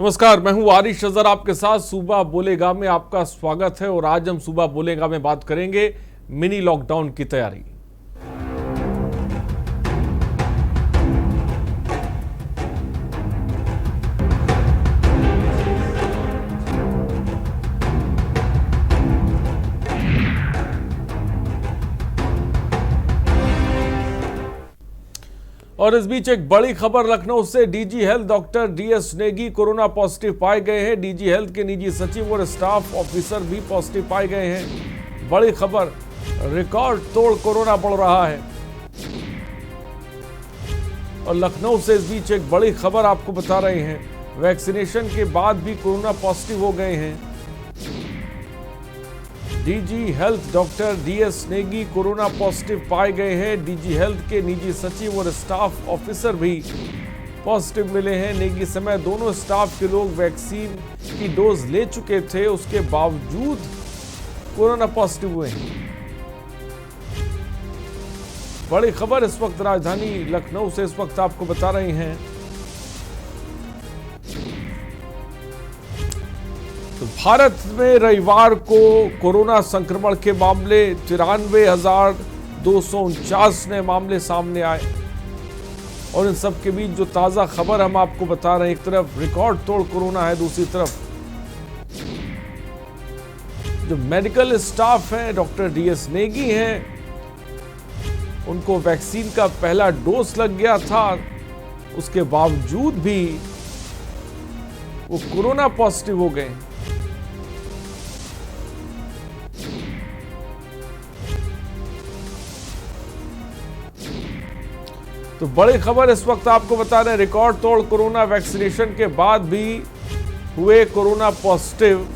नमस्कार, मैं हूं आरिश अजहर आपके साथ। सूबा बोलेगा में आपका स्वागत है और आज हम सूबा बोलेगा में बात करेंगे मिनी लॉकडाउन की तैयारी। और इस बीच एक बड़ी खबर लखनऊ से। DG health doctor DS Negi corona positive पाए गए हैं। डीजी हेल्थ के निजी सचिव और स्टाफ ऑफिसर भी पॉजिटिव पाए गए हैं। बड़ी खबर, रिकॉर्ड तोड़ कोरोना बढ़ रहा है। और लखनऊ से इस बीच एक बड़ी खबर आपको बता रहे हैं। वैक्सीनेशन के बाद भी कोरोना पॉजिटिव हो गए हैं। DG health doctor DS Negi corona positive पाए गए हैं। डीजी हेल्थ के निजी सचिव और स्टाफ ऑफिसर भी पॉजिटिव मिले हैं। नेगी समय दोनों स्टाफ के लोग वैक्सीन की डोज ले चुके थे, उसके बावजूद कोरोना पॉजिटिव हुए हैं। बड़ी खबर इस वक्त राजधानी लखनऊ से इस वक्त आपको बता रहे हैं। तो भारत में रविवार को कोरोना संक्रमण के मामले 93,249 नए मामले सामने आए। और इन सब के बीच जो ताजा खबर हम आपको बता रहे हैं, एक तरफ रिकॉर्ड तोड़ कोरोना है, दूसरी तरफ जो मेडिकल स्टाफ है, डॉक्टर डीएस नेगी हैं, उनको वैक्सीन का पहला डोज लग गया था, उसके बावजूद भी वो कोरोना पॉजिटिव हो गए। तो बड़ी खबर इस वक्त आपको बता रहे हैं, रिकॉर्ड तोड़ कोरोना वैक्सीनेशन के बाद भी हुए corona positive.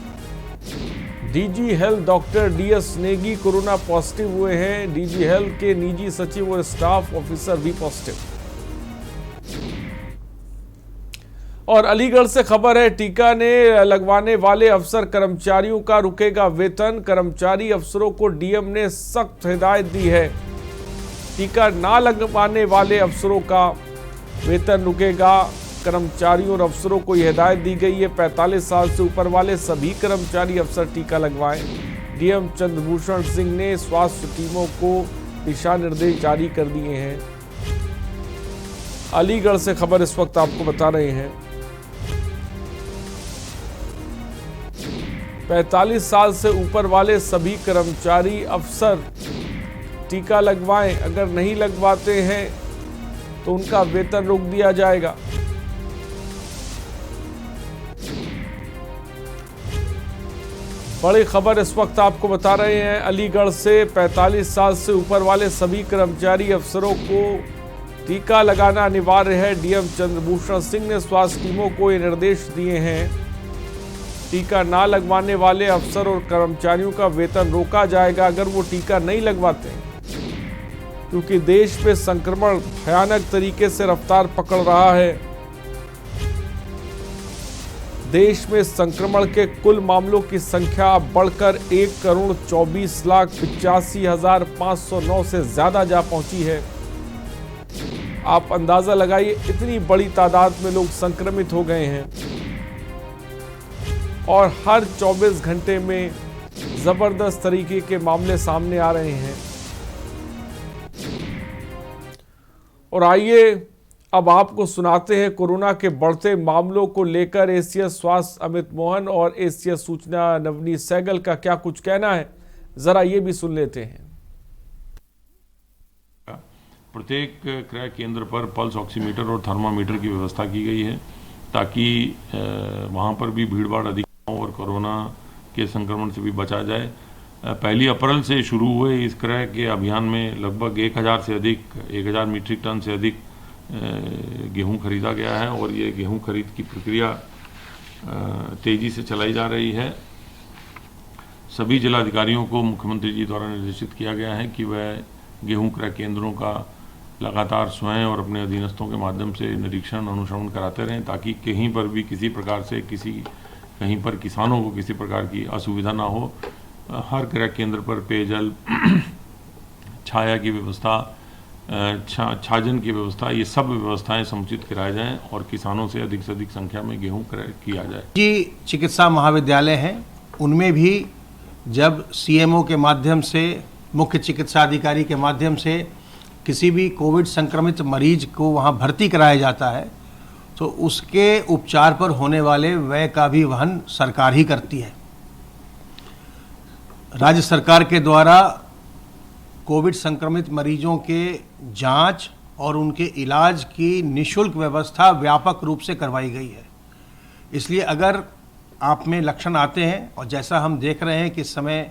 DG health doctor DS Negi corona positive हुए हैं। डीजी हेल्थ के निजी सचिव और स्टाफ ऑफिसर भी पॉजिटिव। और अलीगढ़ से खबर है, टीका ने लगवाने वाले अफसर कर्मचारियों का रुकेगा वेतन। कर्मचारी अफसरों को डीएम ने सख्त हिदायत दी है। टीका ना लगवाने वाले अफसरों का वेतन रुकेगा। कर्मचारियों और अफसरों को यह हिदायत दी गई है, 45 साल से ऊपर वाले सभी कर्मचारी अफसर टीका लगवाएं। डीएम चंद्रभूषण सिंह ने स्वास्थ्य टीमों को दिशा निर्देश जारी कर दिए हैं। अलीगढ़ से खबर इस वक्त आपको बता रहे हैं। 45 साल से ऊपर वाले सभी कर्मचारी अफसर टीका लगवाएं। अगर नहीं लगवाते हैं तो उनका वेतन रोक दिया जाएगा। बड़ी खबर इस वक्त आपको बता रहे हैं अलीगढ़ से। 45 साल से ऊपर वाले सभी कर्मचारी अफसरों को टीका लगाना अनिवार्य है। डीएम चंद्रभूषण सिंह ने स्वास्थ्य टीमों को ये निर्देश दिए हैं। टीका ना लगवाने वाले अफसर और कर्मचारियों का वेतन रोका जाएगा अगर वो टीका नहीं लगवाते हैं, क्योंकि देश में संक्रमण भयानक तरीके से रफ्तार पकड़ रहा है। देश में संक्रमण के कुल मामलों की संख्या बढ़कर 1,24,85,509 से ज्यादा जा पहुंची है। आप अंदाजा लगाइए, इतनी बड़ी तादाद में लोग संक्रमित हो गए हैं और हर 24 घंटे में जबरदस्त तरीके के मामले सामने आ रहे हैं। और आइए अब आपको सुनाते हैं कोरोना के बढ़ते मामलों को लेकर एसीएस स्वास्थ्य अमित मोहन और एसीएस सूचना नवनीत सहगल का क्या कुछ कहना है, जरा ये भी सुन लेते हैं। प्रत्येक क्रय केंद्र पर पल्स ऑक्सीमीटर और थर्मामीटर की व्यवस्था की गई है, ताकि वहां पर भी भीड़ भाड़ अधिक हो और कोरोना के संक्रमण से भी बचा जाए। 1 अप्रैल से शुरू हुए इस क्रय के अभियान में लगभग 1,000 मीट्रिक टन से अधिक गेहूं खरीदा गया है और ये गेहूं खरीद की प्रक्रिया तेजी से चलाई जा रही है। सभी जिलाधिकारियों को मुख्यमंत्री जी द्वारा निर्देशित किया गया है कि वह गेहूं क्रय केंद्रों का लगातार स्वयं और अपने अधीनस्थों के माध्यम से निरीक्षण अनुश्रवण कराते रहें, ताकि कहीं पर भी किसी प्रकार से कहीं पर किसानों को किसी प्रकार की असुविधा ना हो। हर क्रय केंद्र पर पेयजल, छाया की व्यवस्था, छाजन की व्यवस्था, ये सब व्यवस्थाएं समुचित कराई जाएं और किसानों से अधिक संख्या में गेहूं क्रय किया जाए। जी चिकित्सा महाविद्यालय हैं, उनमें भी जब सीएमओ के माध्यम से, मुख्य चिकित्सा अधिकारी के माध्यम से किसी भी कोविड संक्रमित मरीज को वहां भर्ती कराया जाता है तो उसके उपचार पर होने वाले व्यय का भी वहन सरकार ही करती है। राज्य सरकार के द्वारा कोविड संक्रमित मरीजों के जांच और उनके इलाज की निःशुल्क व्यवस्था व्यापक रूप से करवाई गई है। इसलिए अगर आप में लक्षण आते हैं, और जैसा हम देख रहे हैं कि इस समय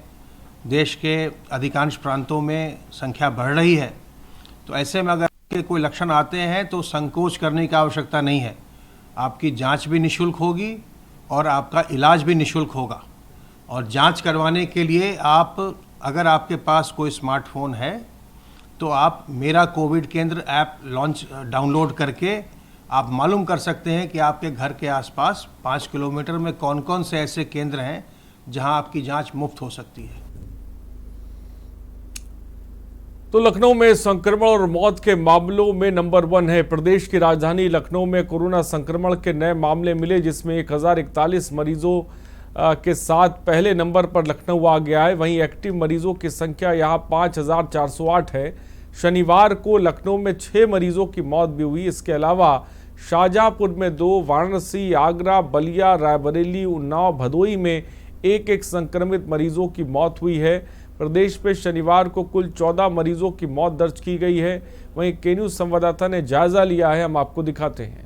देश के अधिकांश प्रांतों में संख्या बढ़ रही है, तो ऐसे में अगर आपके कोई लक्षण आते हैं तो संकोच करने की आवश्यकता नहीं है। आपकी जांच भी निःशुल्क होगी और आपका इलाज भी निःशुल्क होगा। और जांच करवाने के लिए आप, अगर आपके पास कोई स्मार्टफोन है तो आप मेरा कोविड केंद्र ऐप डाउनलोड करके आप मालूम कर सकते हैं कि आपके घर के आसपास 5 किलोमीटर में कौन कौन से ऐसे केंद्र हैं जहां आपकी जांच मुफ्त हो सकती है। तो लखनऊ में संक्रमण और मौत के मामलों में नंबर 1 है। प्रदेश की राजधानी लखनऊ में कोरोना संक्रमण के नए मामले मिले, जिसमें 1041 मरीजों के साथ पहले नंबर पर लखनऊ आ गया है। वहीं एक्टिव मरीजों की संख्या यहां 5408 है। शनिवार को लखनऊ में 6 मरीजों की मौत भी हुई। इसके अलावा शाहजहांपुर में 2, वाराणसी, आगरा, बलिया, रायबरेली, उन्नाव, भदोई में एक संक्रमित मरीजों की मौत हुई है। प्रदेश में शनिवार को कुल 14 मरीजों की मौत दर्ज की गई है। वहीं के न्यूज संवाददाता ने जायजा लिया है, हम आपको दिखाते हैं।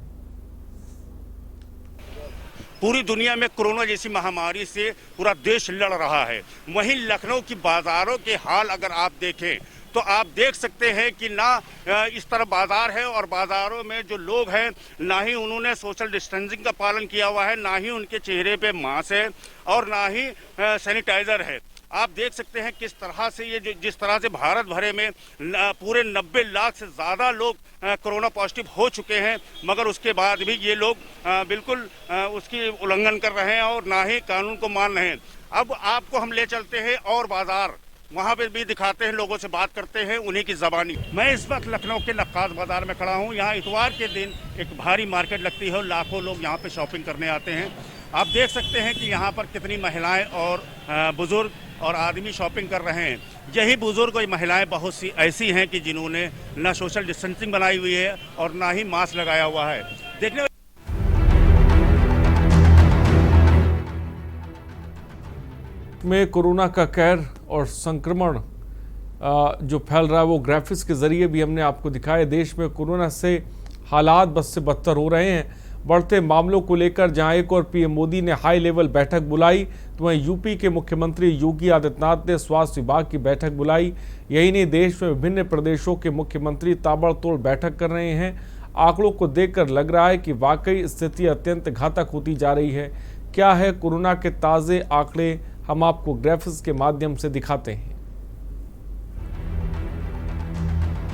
पूरी दुनिया में कोरोना जैसी महामारी से पूरा देश लड़ रहा है। वहीं लखनऊ की बाजारों के हाल अगर आप देखें तो आप देख सकते हैं कि ना इस तरह बाजार है और बाजारों में जो लोग हैं ना ही उन्होंने सोशल डिस्टेंसिंग का पालन किया हुआ है, ना ही उनके चेहरे पे मास्क है और ना ही सैनिटाइजर है। आप देख सकते हैं किस तरह से ये जिस तरह से भारत भरे में पूरे 90 लाख से ज़्यादा लोग कोरोना पॉजिटिव हो चुके हैं, मगर उसके बाद भी ये लोग बिल्कुल उसकी उल्लंघन कर रहे हैं और ना ही कानून को मान रहे हैं। अब आपको हम ले चलते हैं और बाजार, वहाँ पे भी दिखाते हैं, लोगों से बात करते हैं उन्हीं की ज़बानी। मैं इस वक्त लखनऊ के नक्काश बाजार में खड़ा हूँ। यहाँ इतवार के दिन एक भारी मार्केट लगती है और लाखों लोग यहाँ पे शॉपिंग करने आते हैं। आप देख सकते हैं कि यहाँ पर कितनी महिलाएं और बुजुर्ग और आदमी शॉपिंग कर रहे हैं। यही बुजुर्ग और महिलाएं बहुत सी ऐसी हैं कि जिन्होंने ना सोशल डिस्टेंसिंग बनाई हुई है और ना ही मास्क लगाया हुआ है। देखने में कोरोना का कहर और संक्रमण जो फैल रहा है वो ग्राफिक्स के जरिए भी हमने आपको दिखाया। देश में कोरोना से हालात बद से बदतर हो रहे हैं। बढ़ते मामलों को लेकर जहां एक और पीएम मोदी ने हाई लेवल बैठक बुलाई, तो वहीं यूपी के मुख्यमंत्री योगी आदित्यनाथ ने स्वास्थ्य विभाग की बैठक बुलाई। यही नहीं, देश में विभिन्न प्रदेशों के मुख्यमंत्री ताबड़तोड़ बैठक कर रहे हैं। आंकड़ों को देखकर लग रहा है कि वाकई स्थिति अत्यंत घातक होती जा रही है। क्या है कोरोना के ताज़े आंकड़े, हम आपको ग्राफिक्स के माध्यम से दिखाते हैं।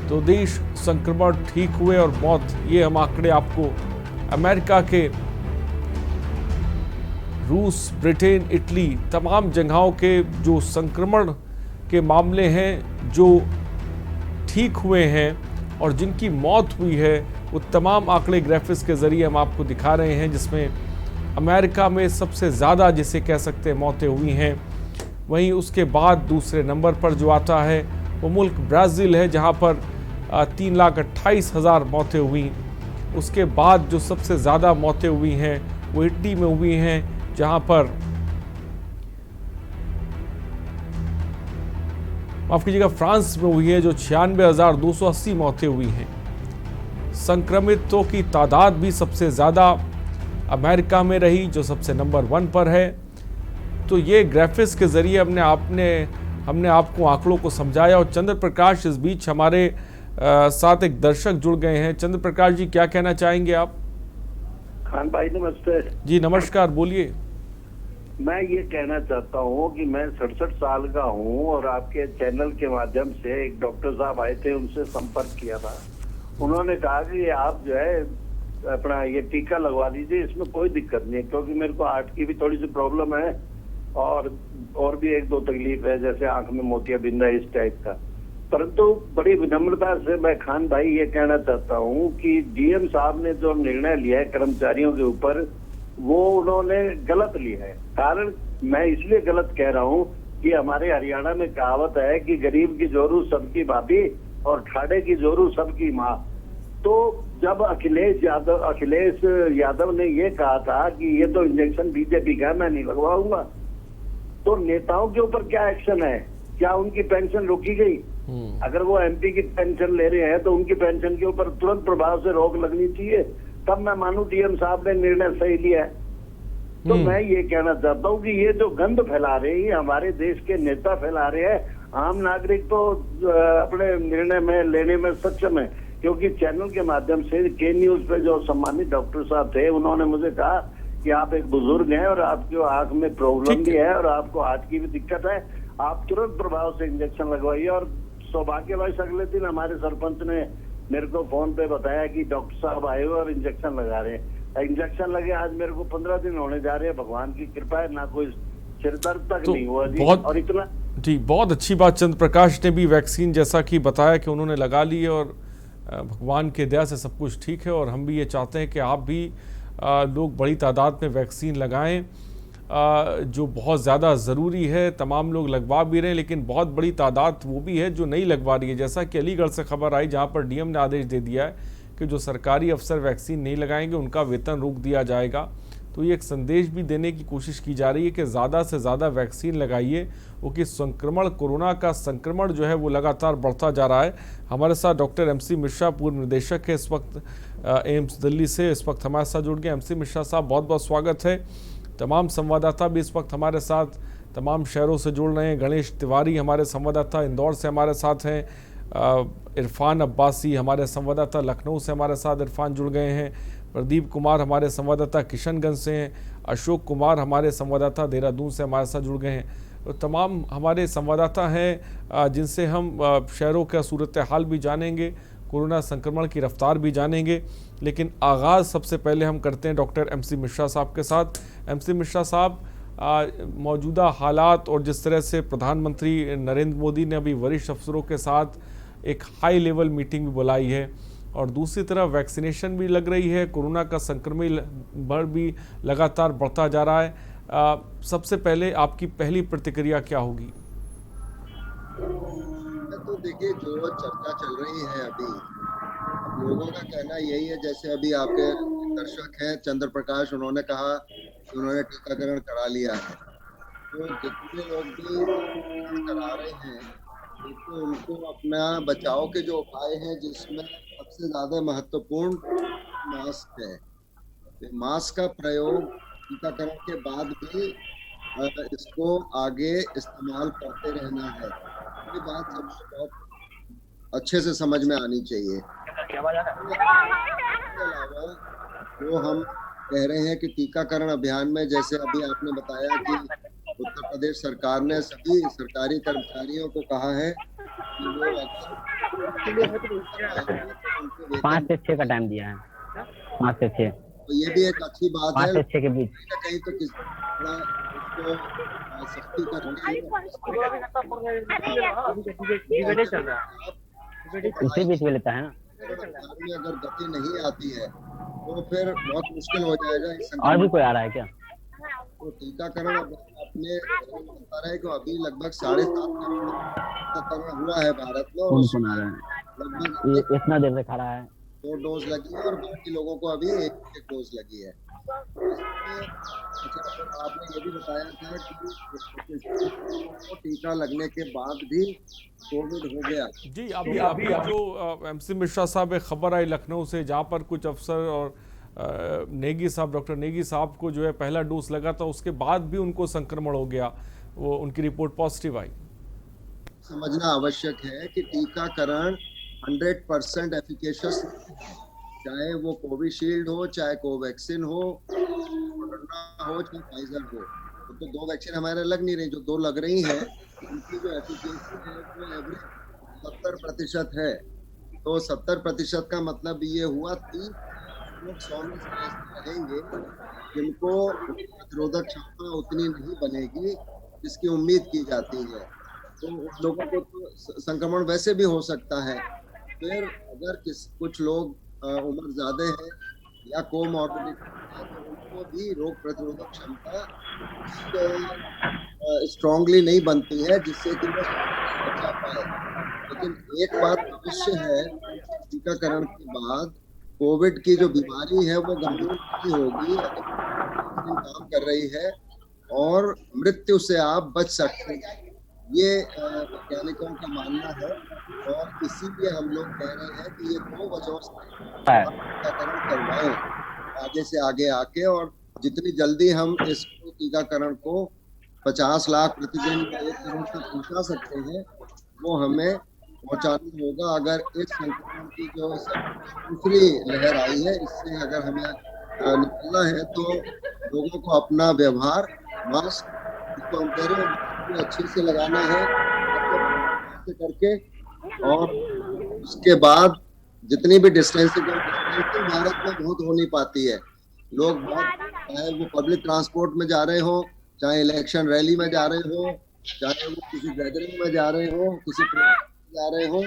तो देश संक्रमण ठीक हुए और मौत, ये हम आंकड़े आपको अमेरिका के, रूस, ब्रिटेन, इटली, तमाम जगहों के जो संक्रमण के मामले हैं, जो ठीक हुए हैं और जिनकी मौत हुई है, वो तमाम आंकड़े ग्राफिक्स के जरिए हम आपको दिखा रहे हैं। जिसमें अमेरिका में सबसे ज़्यादा, जिसे कह सकते हैं, मौतें हुई हैं। वहीं उसके बाद दूसरे नंबर पर जो आता है वो मुल्क ब्राज़ील है, जहां पर 3,28,000 मौतें हुई। उसके बाद जो सबसे ज़्यादा मौतें हुई हैं वो इटली में हुई हैं, जहां पर, माफ कीजिएगा, फ्रांस में हुई है, जो 96,280 मौतें हुई हैं। संक्रमितों की तादाद भी सबसे ज़्यादा अमेरिका में रही, जो सबसे नंबर 1 पर है। तो ये ग्राफिक्स के ज़रिए हमने आपको आंकड़ों को समझाया। और चंद्र प्रकाश इस बीच हमारे साथ एक दर्शक जुड़ गए हैं। चंद्र प्रकाश जी, क्या कहना चाहेंगे आप? खान भाई नमस्ते। जी नमस्कार, बोलिए। मैं ये कहना चाहता हूँ कि मैं 67 साल का हूँ और आपके चैनल के माध्यम से एक डॉक्टर साहब आए थे, उनसे संपर्क किया था। उन्होंने कहा कि आप जो है अपना ये टीका लगवा लीजिए, इसमें कोई दिक्कत नहीं है, क्योंकि मेरे को हार्ट की भी थोड़ी सी प्रॉब्लम है और भी 1-2 तकलीफ है, जैसे आंख में मोतियाबिंद है, इस टाइप का। परंतु बड़ी विनम्रता से मैं खान भाई ये कहना चाहता हूँ कि डीएम साहब ने जो निर्णय लिया है कर्मचारियों के ऊपर, वो उन्होंने गलत लिया है। कारण मैं इसलिए गलत कह रहा हूँ कि हमारे हरियाणा में कहावत है कि गरीब की जोरू सबकी भाभी और ठाड़े की जोरू सबकी माँ। तो जब अखिलेश यादव ने ये कहा था कि ये तो इंजेक्शन बीजेपी का, मैं नहीं लगवाऊंगा, तो नेताओं के ऊपर क्या एक्शन है? क्या उनकी पेंशन रोकी गई? अगर वो एमपी की पेंशन ले रहे हैं तो उनकी पेंशन के ऊपर तुरंत प्रभाव से रोक लगनी चाहिए, तब मैं मानूं डीएम साहब ने निर्णय सही लिया है। तो मैं ये कहना चाहता हूँ कि ये जो गंद फैला रहे हैं हमारे देश के नेता फैला रहे हैं, आम नागरिक तो अपने निर्णय में लेने में सक्षम है। क्योंकि चैनल के माध्यम से के न्यूज पे जो सम्मानित डॉक्टर साहब थे, उन्होंने मुझे कहा कि आप एक बुजुर्ग हैं और आपको आंख में प्रॉब्लम भी है और आपको हार्ट की भी दिक्कत है, आप तुरंत प्रभाव से इंजेक्शन लगवाइए। और सौभाग्यवश अगले दिन हमारे सरपंच ने मेरे को फोन पे बताया कि डॉक्टर साहब आए हुए और इंजेक्शन लगा रहे हैं। इंजेक्शन लगे आज मेरे को 15 दिन होने जा रहे हैं। भगवान की कृपा है, ना कोई सिरदर्द तक तो नहीं हुआ जी। और इतना जी, बहुत अच्छी बात। चंद्र प्रकाश ने भी वैक्सीन जैसा कि बताया कि उन्होंने लगा ली है और भगवान के दया से सब कुछ ठीक है। और हम भी ये चाहते हैं कि आप भी लोग बड़ी तादाद में वैक्सीन लगाएं, जो बहुत ज़्यादा ज़रूरी है। तमाम लोग लगवा भी रहे हैं, लेकिन बहुत बड़ी तादाद वो भी है जो नहीं लगवा रही है। जैसा कि अलीगढ़ से खबर आई, जहां पर डीएम ने आदेश दे दिया है कि जो सरकारी अफसर वैक्सीन नहीं लगाएंगे उनका वेतन रोक दिया जाएगा। तो ये एक संदेश भी देने की कोशिश की जा रही है कि ज़्यादा से ज़्यादा वैक्सीन लगाइए, क्योंकि संक्रमण, कोरोना का संक्रमण जो है वो लगातार बढ़ता जा रहा है। हमारे साथ डॉक्टर एमसी मिश्रा, पूर्व निदेशक है इस वक्त एम्स दिल्ली से, इस वक्त हमारे साथ जुड़ गए। एमसी मिश्रा साहब, बहुत बहुत स्वागत है। तमाम संवाददाता भी इस वक्त हमारे साथ तमाम शहरों से जुड़ रहे हैं। गणेश तिवारी हमारे संवाददाता इंदौर से हमारे साथ हैं, इरफान अब्बासी हमारे संवाददाता लखनऊ से हमारे साथ इरफान जुड़ गए हैं, प्रदीप कुमार हमारे संवाददाता किशनगंज से हैं, अशोक कुमार हमारे संवाददाता देहरादून से हमारे साथ जुड़ गए हैं। तो तमाम हमारे संवाददाता हैं जिनसे हम शहरों का सूरत हाल भी जानेंगे, कोरोना संक्रमण की रफ्तार भी जानेंगे। लेकिन आगाज़ सबसे पहले हम करते हैं डॉक्टर एमसी मिश्रा साहब के साथ। एमसी मिश्रा साहब, मौजूदा हालात और जिस तरह से प्रधानमंत्री नरेंद्र मोदी ने अभी वरिष्ठ अफसरों के साथ एक हाई लेवल मीटिंग भी बुलाई है, और दूसरी तरफ वैक्सीनेशन भी लग रही है, कोरोना का संक्रमण भी लगातार बढ़ता जा रहा है। सबसे पहले आपकी पहली प्रतिक्रिया क्या होगी? तो देखिए, जो चर्चा चल रही है अभी, लोगों का कहना यही है, जैसे अभी आपके दर्शक हैं चंद्र प्रकाश, उन्होंने कहा कि उन्होंने टीकाकरण करा लिया है। तो जितने लोग भी टीकाकरण करा रहे हैं, तो उनको अपना बचाव के जो उपाय हैं, जिसमें सबसे ज्यादा महत्वपूर्ण मास्क है। तो मास्क का प्रयोग टीकाकरण के बाद भी इसको आगे इस्तेमाल करते रहना है। ये बात सबको बहुत अच्छे से समझ में आनी चाहिए। इसके अलावा जो हम कह रहे हैं कि टीकाकरण अभियान में, जैसे अभी आपने बताया कि उत्तर प्रदेश सरकार ने सभी सरकारी कर्मचारियों को कहा है कि वो 5 से 6 का टाइम दिया है, 5 से 6। तो ये भी एक अच्छी बात है। 5 से 6 के बीच कहीं तो किस थोड़ा उसको सख्ती करके उसी बीच में लेता है ना, में अगर गति नहीं आती है तो फिर बहुत मुश्किल हो जाएगा। और भी कोई आ रहा है क्या? तो टीकाकरण अपने बता रहे हैं कि अभी लगभग 7.5 करोड़ टीकाकरण हुआ है भारत में। कौन आ रहा है? लगभग इतना देर से खड़ा है। 2 डोज लगी है और बाकी लोगों को अभी एक डोज लगी है। आपने ये भी बताया था कि टीका लगने के बाद भी कोविड हो गया। जी, अभी जो एमसी मिश्रा साहब, एक खबर आई लखनऊ से, जहाँ पर कुछ अफसर और नेगी साहब, डॉक्टर नेगी साहब को जो है पहला डोज लगा था, उसके बाद भी उनको संक्रमण हो गया, वो उनकी रिपोर्ट पॉजिटिव आई। समझना आवश्यक है कि टीकाकरण 100% एफिकेशियस, चाहे वो कोविशील्ड हो, चाहे कोवैक्सीन हो, मॉडर्ना हो, चाहे फाइजर हो। तो 2 वैक्सीन हमारे लग नहीं रही, जो 2 लग रही हैं उनकी जो एफिकेसी है वो एवरेज 70% है। तो 70% का मतलब ये हुआ 30 लोग 100 में रहेंगे जिनको प्रतिरोधक क्षमता उतनी नहीं बनेगी जिसकी उम्मीद की जाती है। तो उन लोगों को तो संक्रमण वैसे भी हो सकता है। फिर अगर कुछ लोग उम्र ज्यादा है या कोमॉर्बिडिटी है तो उनको भी रोग प्रतिरोधक क्षमता स्ट्रांगली नहीं बनती है जिससे कि वो बचा पाए। लेकिन एक बात अवश्य है, टीकाकरण के बाद कोविड की जो बीमारी है वो गंभीर नहीं होगी अगर वैक्सीन काम कर रही है, और मृत्यु से आप बच सकते हैं। ये वैज्ञानिकों का मानना है, और इसीलिए हम लोग कह रहे हैं कि ये 2 वजहों से टीकाकरण करवाएं आगे से आगे आके, और जितनी जल्दी हम इस टीकाकरण को 50 लाख प्रतिदिन या 1 करोड़ तक पहुंचा सकते हैं वो हमें पहुंचाना होगा। अगर इस संक्रमण की जो दूसरी लहर आई है इससे अगर हमें निकलना है तो लोगों को अपना व्यवहार, मास्क जिसको हम कह रहे हैं अच्छे से लगाना है करके, और उसके बाद जितनी भी डिस्टेंसिंग भारत में बहुत हो नहीं पाती है। लोग चाहे वो पब्लिक ट्रांसपोर्ट में जा रहे हो, चाहे इलेक्शन रैली में जा रहे हो, चाहे वो किसी गैदरिंग में जा रहे हो, किसी जा रहे हो,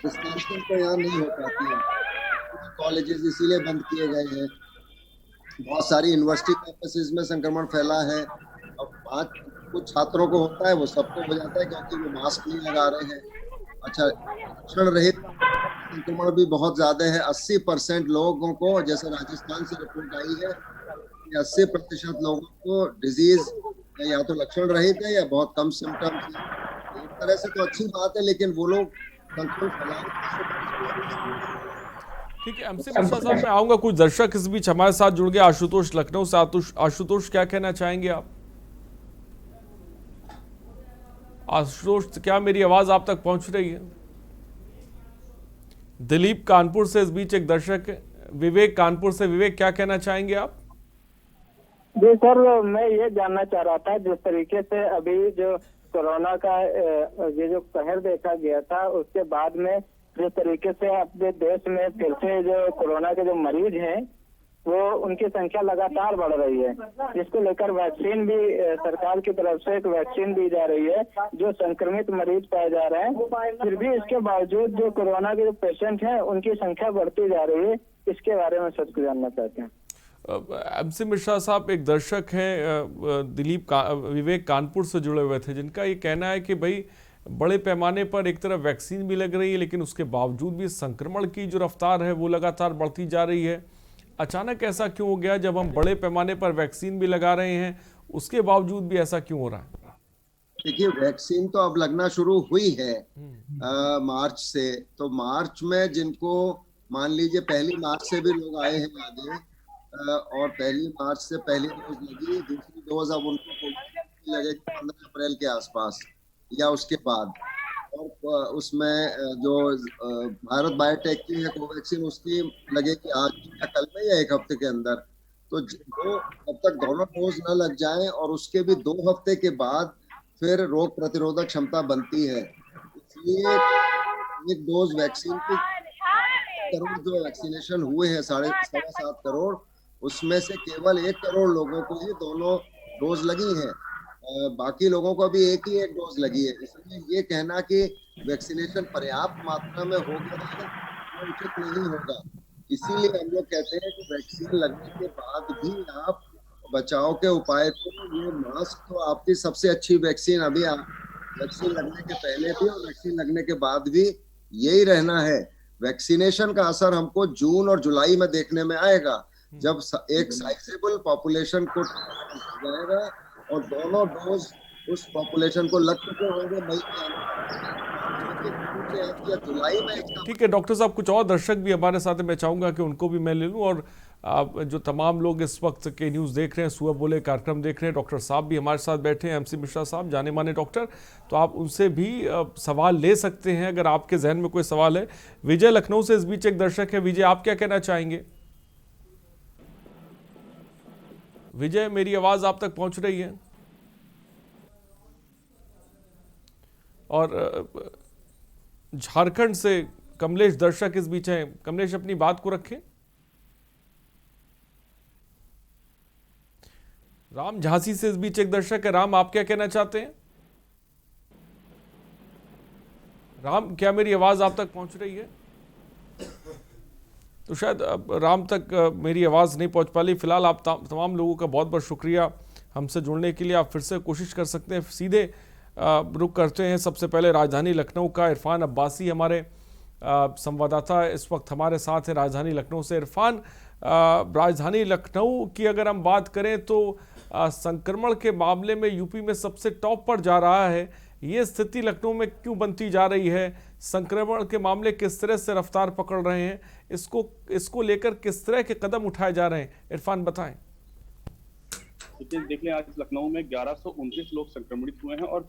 डिस्टेंसिंग तो यहाँ नहीं हो पाती है। कॉलेजेस इसीलिए बंद किए गए हैं, बहुत सारी यूनिवर्सिटी कैंपसेस में संक्रमण फैला है। अब कुछ छात्रों को होता है, वो सबको हो जाता है क्योंकि वो मास्क नहीं लगा रहे हैं। अच्छा, लक्षण रहित संक्रमण भी बहुत ज्यादा है। 80% लोगों को, जैसे राजस्थान से रिपोर्ट आई है, 80% लोगों को डिजीज या तो लक्षण रहित है या बहुत कम सिम्टम्स है। एक तरह से तो अच्छी बात है, लेकिन वो लोग संक्रमण फैलाएंगे। ठीक है एमसी मिश्रा साहब, मैं आऊंगा। कुछ दर्शक इस बीच हमारे साथ जुड़ गए, आशुतोष लखनऊ से। आशुतोष, क्या कहना चाहेंगे आप? आशुतोष, क्या मेरी आवाज आप तक पहुंच रही है? दिलीप कानपुर से इस बीच एक दर्शक है, विवेक कानपुर से। विवेक, क्या कहना चाहेंगे आप? जी सर, मैं ये जानना चाह रहा था, जिस तरीके से अभी जो कोरोना का ये जो कहर देखा गया था, उसके बाद में जिस तरीके से अपने देश में फिर से जो कोरोना के जो मरीज हैं वो उनकी संख्या लगातार बढ़ रही है, जिसको लेकर वैक्सीन भी सरकार की तरफ से एक वैक्सीन दी जा रही है, जो संक्रमित मरीज पाए जा रहे हैं। फिर भी इसके बावजूद जो कोरोना के जो पेशेंट हैं उनकी संख्या बढ़ती जा रही है। इसके बारे में सच को जानना चाहते हैं। एमसी मिश्रा साहब, एक दर्शक हैं विवेक कानपुर से जुड़े हुए थे, जिनका ये कहना है कि भाई बड़े पैमाने पर एक तरफ वैक्सीन भी लग रही है, लेकिन उसके बावजूद भी संक्रमण की जो रफ्तार है वो लगातार बढ़ती जा रही है। अचानक ऐसा क्यों हो गया? जब हम बड़े पैमाने पर वैक्सीन भी लगा रहे हैं, उसके बावजूद भी ऐसा क्यों हो रहा है? देखिए, वैक्सीन तो अब लगना शुरू हुई है मार्च से। तो मार्च में जिनको मान लीजिए 1 मार्च से भी लोग आए हैं आगे, और 1 मार्च से पहली डोज लगी, दूसरी डोज अब उनको लगेगी 15 अप्रैल के आसपास या उसके बाद। और उसमें जो भारत बायोटेक की है कोवैक्सीन, उसकी लगेगी आज या कल में या 1 हफ्ते के अंदर। तो अब तक दोनों डोज न लग जाएं, और उसके भी 2 हफ्ते के बाद फिर रोग प्रतिरोधक क्षमता बनती है। इसलिए 1 डोज वैक्सीन की करोड़ जो वैक्सीनेशन हुए हैं 7.5 करोड़, उसमें से केवल 1 करोड़ लोगों को ही दोनों डोज लगी हैं। बाकी लोगों को अभी एक ही डोज लगी है। इसलिए ये कहना कि वैक्सीनेशन पर्याप्त मात्रा में हो गया है वो उचित नहीं होगा। इसीलिए हम लोग कहते हैं कि वैक्सीन लगने के बाद भी आप बचाव के उपाय को, ये मास्क तो आपकी सबसे अच्छी वैक्सीन अभी वैक्सीन लगने के पहले भी और वैक्सीन लगने के बाद भी यही रहना है। वैक्सीनेशन का असर हमको जून और जुलाई में देखने में आएगा, जब एक साइजेबल पॉपुलेशन को जाएगा और दोनों डोज उस पॉपुलेशन को लग चुके होंगे मई या जुलाई में। ठीक है डॉक्टर साहब, कुछ और दर्शक भी हमारे साथ हैं, मैं चाहूंगा कि उनको भी मैं ले लूं। और जो तमाम लोग इस वक्त के न्यूज़ देख रहे हैं, सुबह बोले कार्यक्रम देख रहे हैं, डॉक्टर साहब भी हमारे साथ बैठे हैं, एमसी मिश्रा साहब जाने माने डॉक्टर, तो आप उनसे भी सवाल ले सकते हैं अगर आपके जहन में कोई सवाल है। विजय लखनऊ से इस बीच एक दर्शक है। विजय, आप क्या कहना चाहेंगे? विजय, मेरी आवाज आप तक पहुंच रही है? और झारखंड से कमलेश दर्शक इस बीच हैं। कमलेश, अपनी बात को रखें। राम झांसी से इस बीच एक दर्शक है। राम, आप क्या कहना चाहते हैं? राम, क्या मेरी आवाज़ आप तक पहुंच रही है? तो शायद राम तक मेरी आवाज़ नहीं पहुंच पा रही। फिलहाल आप तमाम लोगों का बहुत बहुत शुक्रिया हमसे जुड़ने के लिए। आप फिर से कोशिश कर सकते हैं। सीधे रुक करते हैं सबसे पहले राजधानी लखनऊ का। इरफान अब्बासी हमारे संवाददाता इस वक्त हमारे साथ हैं राजधानी लखनऊ से। इरफान, राजधानी लखनऊ की अगर हम बात करें तो संक्रमण के मामले में यूपी में सबसे टॉप पर जा रहा है। ये स्थिति लखनऊ में क्यों बनती जा रही है? संक्रमण के मामले किस तरह से रफ्तार पकड़ रहे हैं? इसको लेकर किस तरह के कदम उठाए जा रहे हैं? इरफान बताएं। देखिए, आज लखनऊ में 1129 लोग संक्रमित हुए हैं और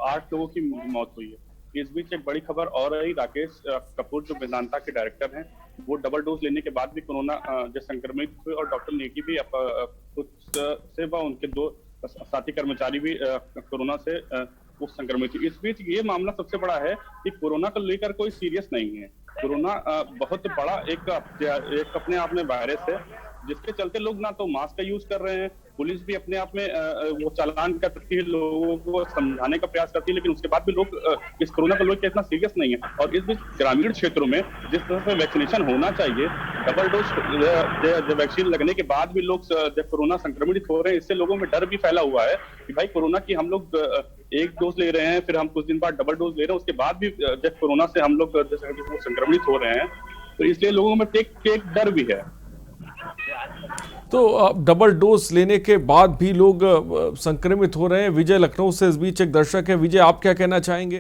8 लोगों की मौत हुई है। इस बीच एक बड़ी खबर और आई। राकेश कपूर जो वेदांता के डायरेक्टर हैं, वो डबल डोज लेने के बाद भी कोरोना से संक्रमित हुए और डॉक्टर नेगी भी खुद से व उनके 2 साथी कर्मचारी भी कोरोना से संक्रमित हुए। इस बीच ये मामला सबसे बड़ा है कि कोरोना को लेकर कोई सीरियस नहीं है। कोरोना बहुत बड़ा एक अपने आप में वायरस है, जिसके चलते लोग ना तो मास्क का यूज कर रहे हैं। पुलिस भी अपने आप में वो चालान करती है, लोगों को समझाने का प्रयास करती है, लेकिन उसके बाद भी लोग इस कोरोना को लेकर इतना सीरियस नहीं है। और इस बीच ग्रामीण क्षेत्रों में जिस तरह से वैक्सीनेशन होना चाहिए, डबल डोज वैक्सीन लगने के बाद भी लोग जब कोरोना संक्रमित हो रहे हैं, इससे लोगों में डर भी फैला हुआ है कि भाई कोरोना की हम लोग एक डोज ले रहे हैं, फिर हम कुछ दिन बाद डबल डोज ले रहे हैं, उसके बाद भी जब कोरोना से हम लोग संक्रमित हो रहे हैं, तो इसलिए लोगों में एक डर भी है। तो डबल डोज लेने के बाद भी लोग संक्रमित हो रहे हैं। विजय लखनऊ से इस बीच एक दर्शक है। विजय, आप क्या कहना चाहेंगे?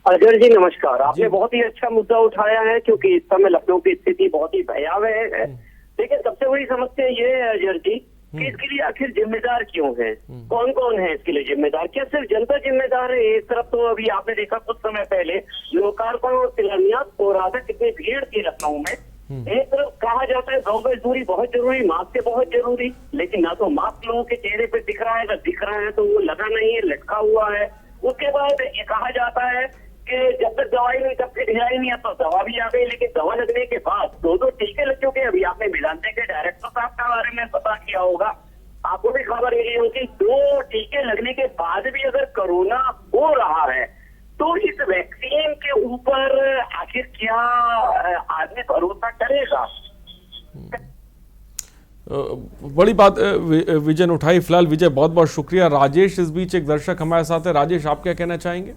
अजय जी नमस्कार। आपने बहुत ही अच्छा मुद्दा उठाया है, क्योंकि इस समय लखनऊ की स्थिति बहुत ही भयावह है। लेकिन सबसे बड़ी समस्या ये है अजय जी कि इसके लिए आखिर जिम्मेदार क्यों है? कौन कौन है इसके लिए जिम्मेदार? क्या सिर्फ जनता जिम्मेदार है? एक तरफ तो अभी आपने देखा कुछ समय पहले लोकार्पण और शिलान्यास हो रहा था, कितनी भीड़ थी लखनऊ में। एक तरफ कहा जाता है 2 गज दूरी बहुत जरूरी, मास्क बहुत जरूरी, लेकिन ना तो मास्क लोगों के चेहरे पे दिख रहा है, अगर दिख रहा है तो वो लगा नहीं है, लटका हुआ है। उसके बाद ये कहा जाता है कि जब तक दवाई नहीं तब तक ढिलाई नहीं है, तो दवा भी आ गई, लेकिन दवा लगने के बाद 2 टीके लग चुके। अभी आपने वेदांता के डायरेक्टर साहब के बारे में पता किया होगा, आपको भी खबर मिली होगी, 2 टीके लगने के बाद भी अगर कोरोना हो रहा है तो इस वैक्सीन के ऊपर आखिर क्या आदमी भरोसा करेगा? बड़ी बात विजय ने उठाई। फिलहाल विजय बहुत बहुत शुक्रिया। राजेश इस बीच एक दर्शक हमारे साथ है। राजेश, आप क्या कहना चाहेंगे?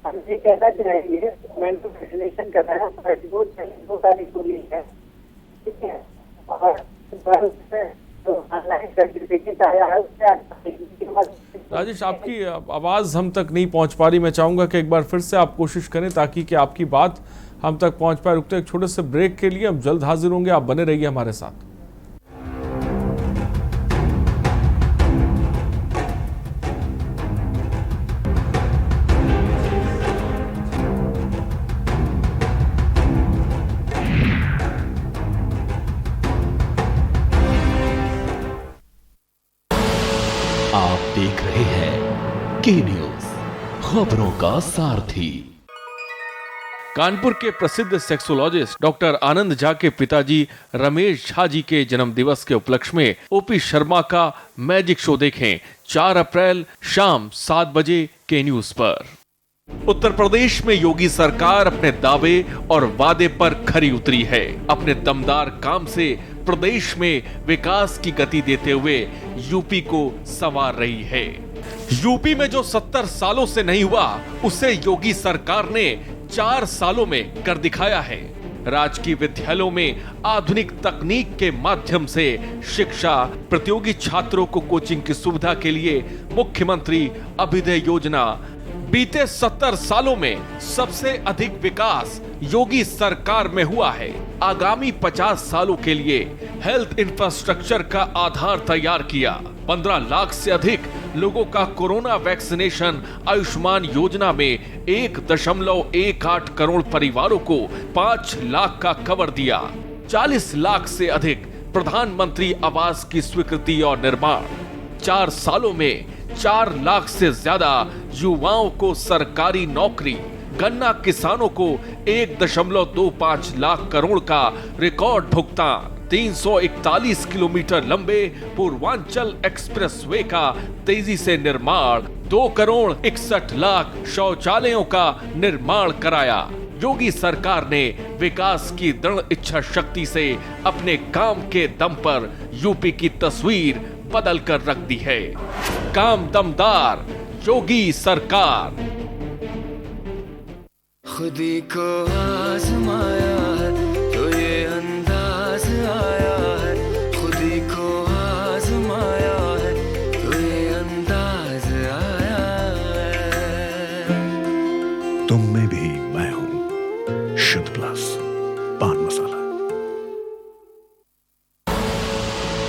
हम ये कहना चाहेंगे, मैंने तो वैक्सीनेशन कराया, 2 तारीख को ली है, ठीक है, और ऑनलाइन सर्टिफिकेट आया है। राजेश, आपकी आवाज़ हम तक नहीं पहुंच पा रही। मैं चाहूँगा कि एक बार फिर से आप कोशिश करें ताकि कि आपकी बात हम तक पहुंच पाए। रुकते एक छोटे से ब्रेक के लिए, हम जल्द हाजिर होंगे। आप बने रहिए हमारे साथ। आप देख रहे हैं के न्यूज, खबरों का सारथी। कानपुर के प्रसिद्ध सेक्सोलॉजिस्ट डॉक्टर आनंद झा के पिताजी रमेश झा जी के जन्म दिवस के उपलक्ष्य में ओपी शर्मा का मैजिक शो देखें 4 अप्रैल शाम 7 बजे के न्यूज पर। उत्तर प्रदेश में योगी सरकार अपने दावे और वादे पर खरी उतरी है। अपने दमदार काम से प्रदेश में विकास की गति देते हुए यूपी को संवार रही है। यूपी में जो 70 सालों से नहीं हुआ, उसे योगी सरकार ने 4 सालों में कर दिखाया है। राजकीय विद्यालयों में आधुनिक तकनीक के माध्यम से शिक्षा, प्रतियोगी छात्रों को कोचिंग की सुविधा के लिए मुख्यमंत्री अभ्युदय योजना। बीते 70 सालों में सबसे अधिक विकास योगी सरकार में हुआ है। आगामी 50 सालों के लिए हेल्थ इंफ्रास्ट्रक्चर का आधार तैयार किया। 15 लाख से अधिक लोगों का कोरोना वैक्सीनेशन। आयुष्मान योजना में 1.18 करोड़ परिवारों को 5 लाख का कवर दिया। 40 लाख से अधिक प्रधानमंत्री आवास की स्वीकृति और निर्माण। 4 सालों में 4 लाख से ज्यादा युवाओं को सरकारी नौकरी। गन्ना किसानों को 1.25 लाख करोड़ का रिकॉर्ड भुगतान। 341 किलोमीटर लंबे पूर्वांचल एक्सप्रेसवे का तेजी से निर्माण। 2,61,00,000 शौचालयों का निर्माण कराया। योगी सरकार ने विकास की दृढ़ इच्छा शक्ति से अपने काम के दम पर यूपी की तस्वीर बदल कर रख दी है। काम दमदार योगी सरकार। खुदी को आजमाया है तो ये अंदाज आया है, खुदी को आजमाया है तो ये अंदाज आया है। तुम में भी मैं हूं, शुद्ध प्लस पान मसाला।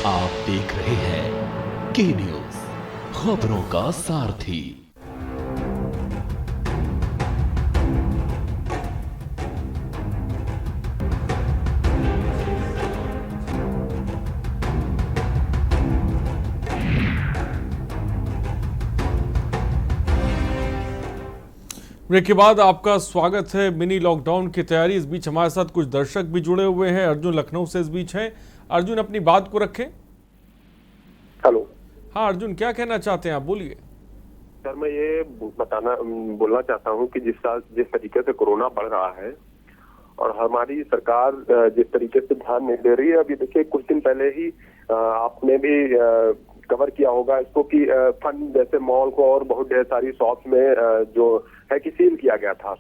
आप देख रहे हैं के न्यूज, खबरों का सारथी। ब्रेक के बाद आपका स्वागत है। मिनी लॉकडाउन की तैयारी, इस बीच हमारे साथ कुछ दर्शक भी जुड़े हुए हैं। अर्जुन लखनऊ से इस बीच हैं। अर्जुन अपनी बात को रखें। हेलो। हाँ अर्जुन, क्या कहना चाहते हैं आप, बोलिए। सर मैं ये बोलना चाहता हूँ कि जिस तरीके से कोरोना बढ़ रहा है और हमारी सरकार जिस तरीके से ध्यान नहीं दे रही है, अभी देखिए कुछ दिन पहले ही आपने भी कवर किया होगा इसको कि फंड जैसे मॉल को और बहुत ढेर सारी शॉप्स में जो है कि सील किया गया था।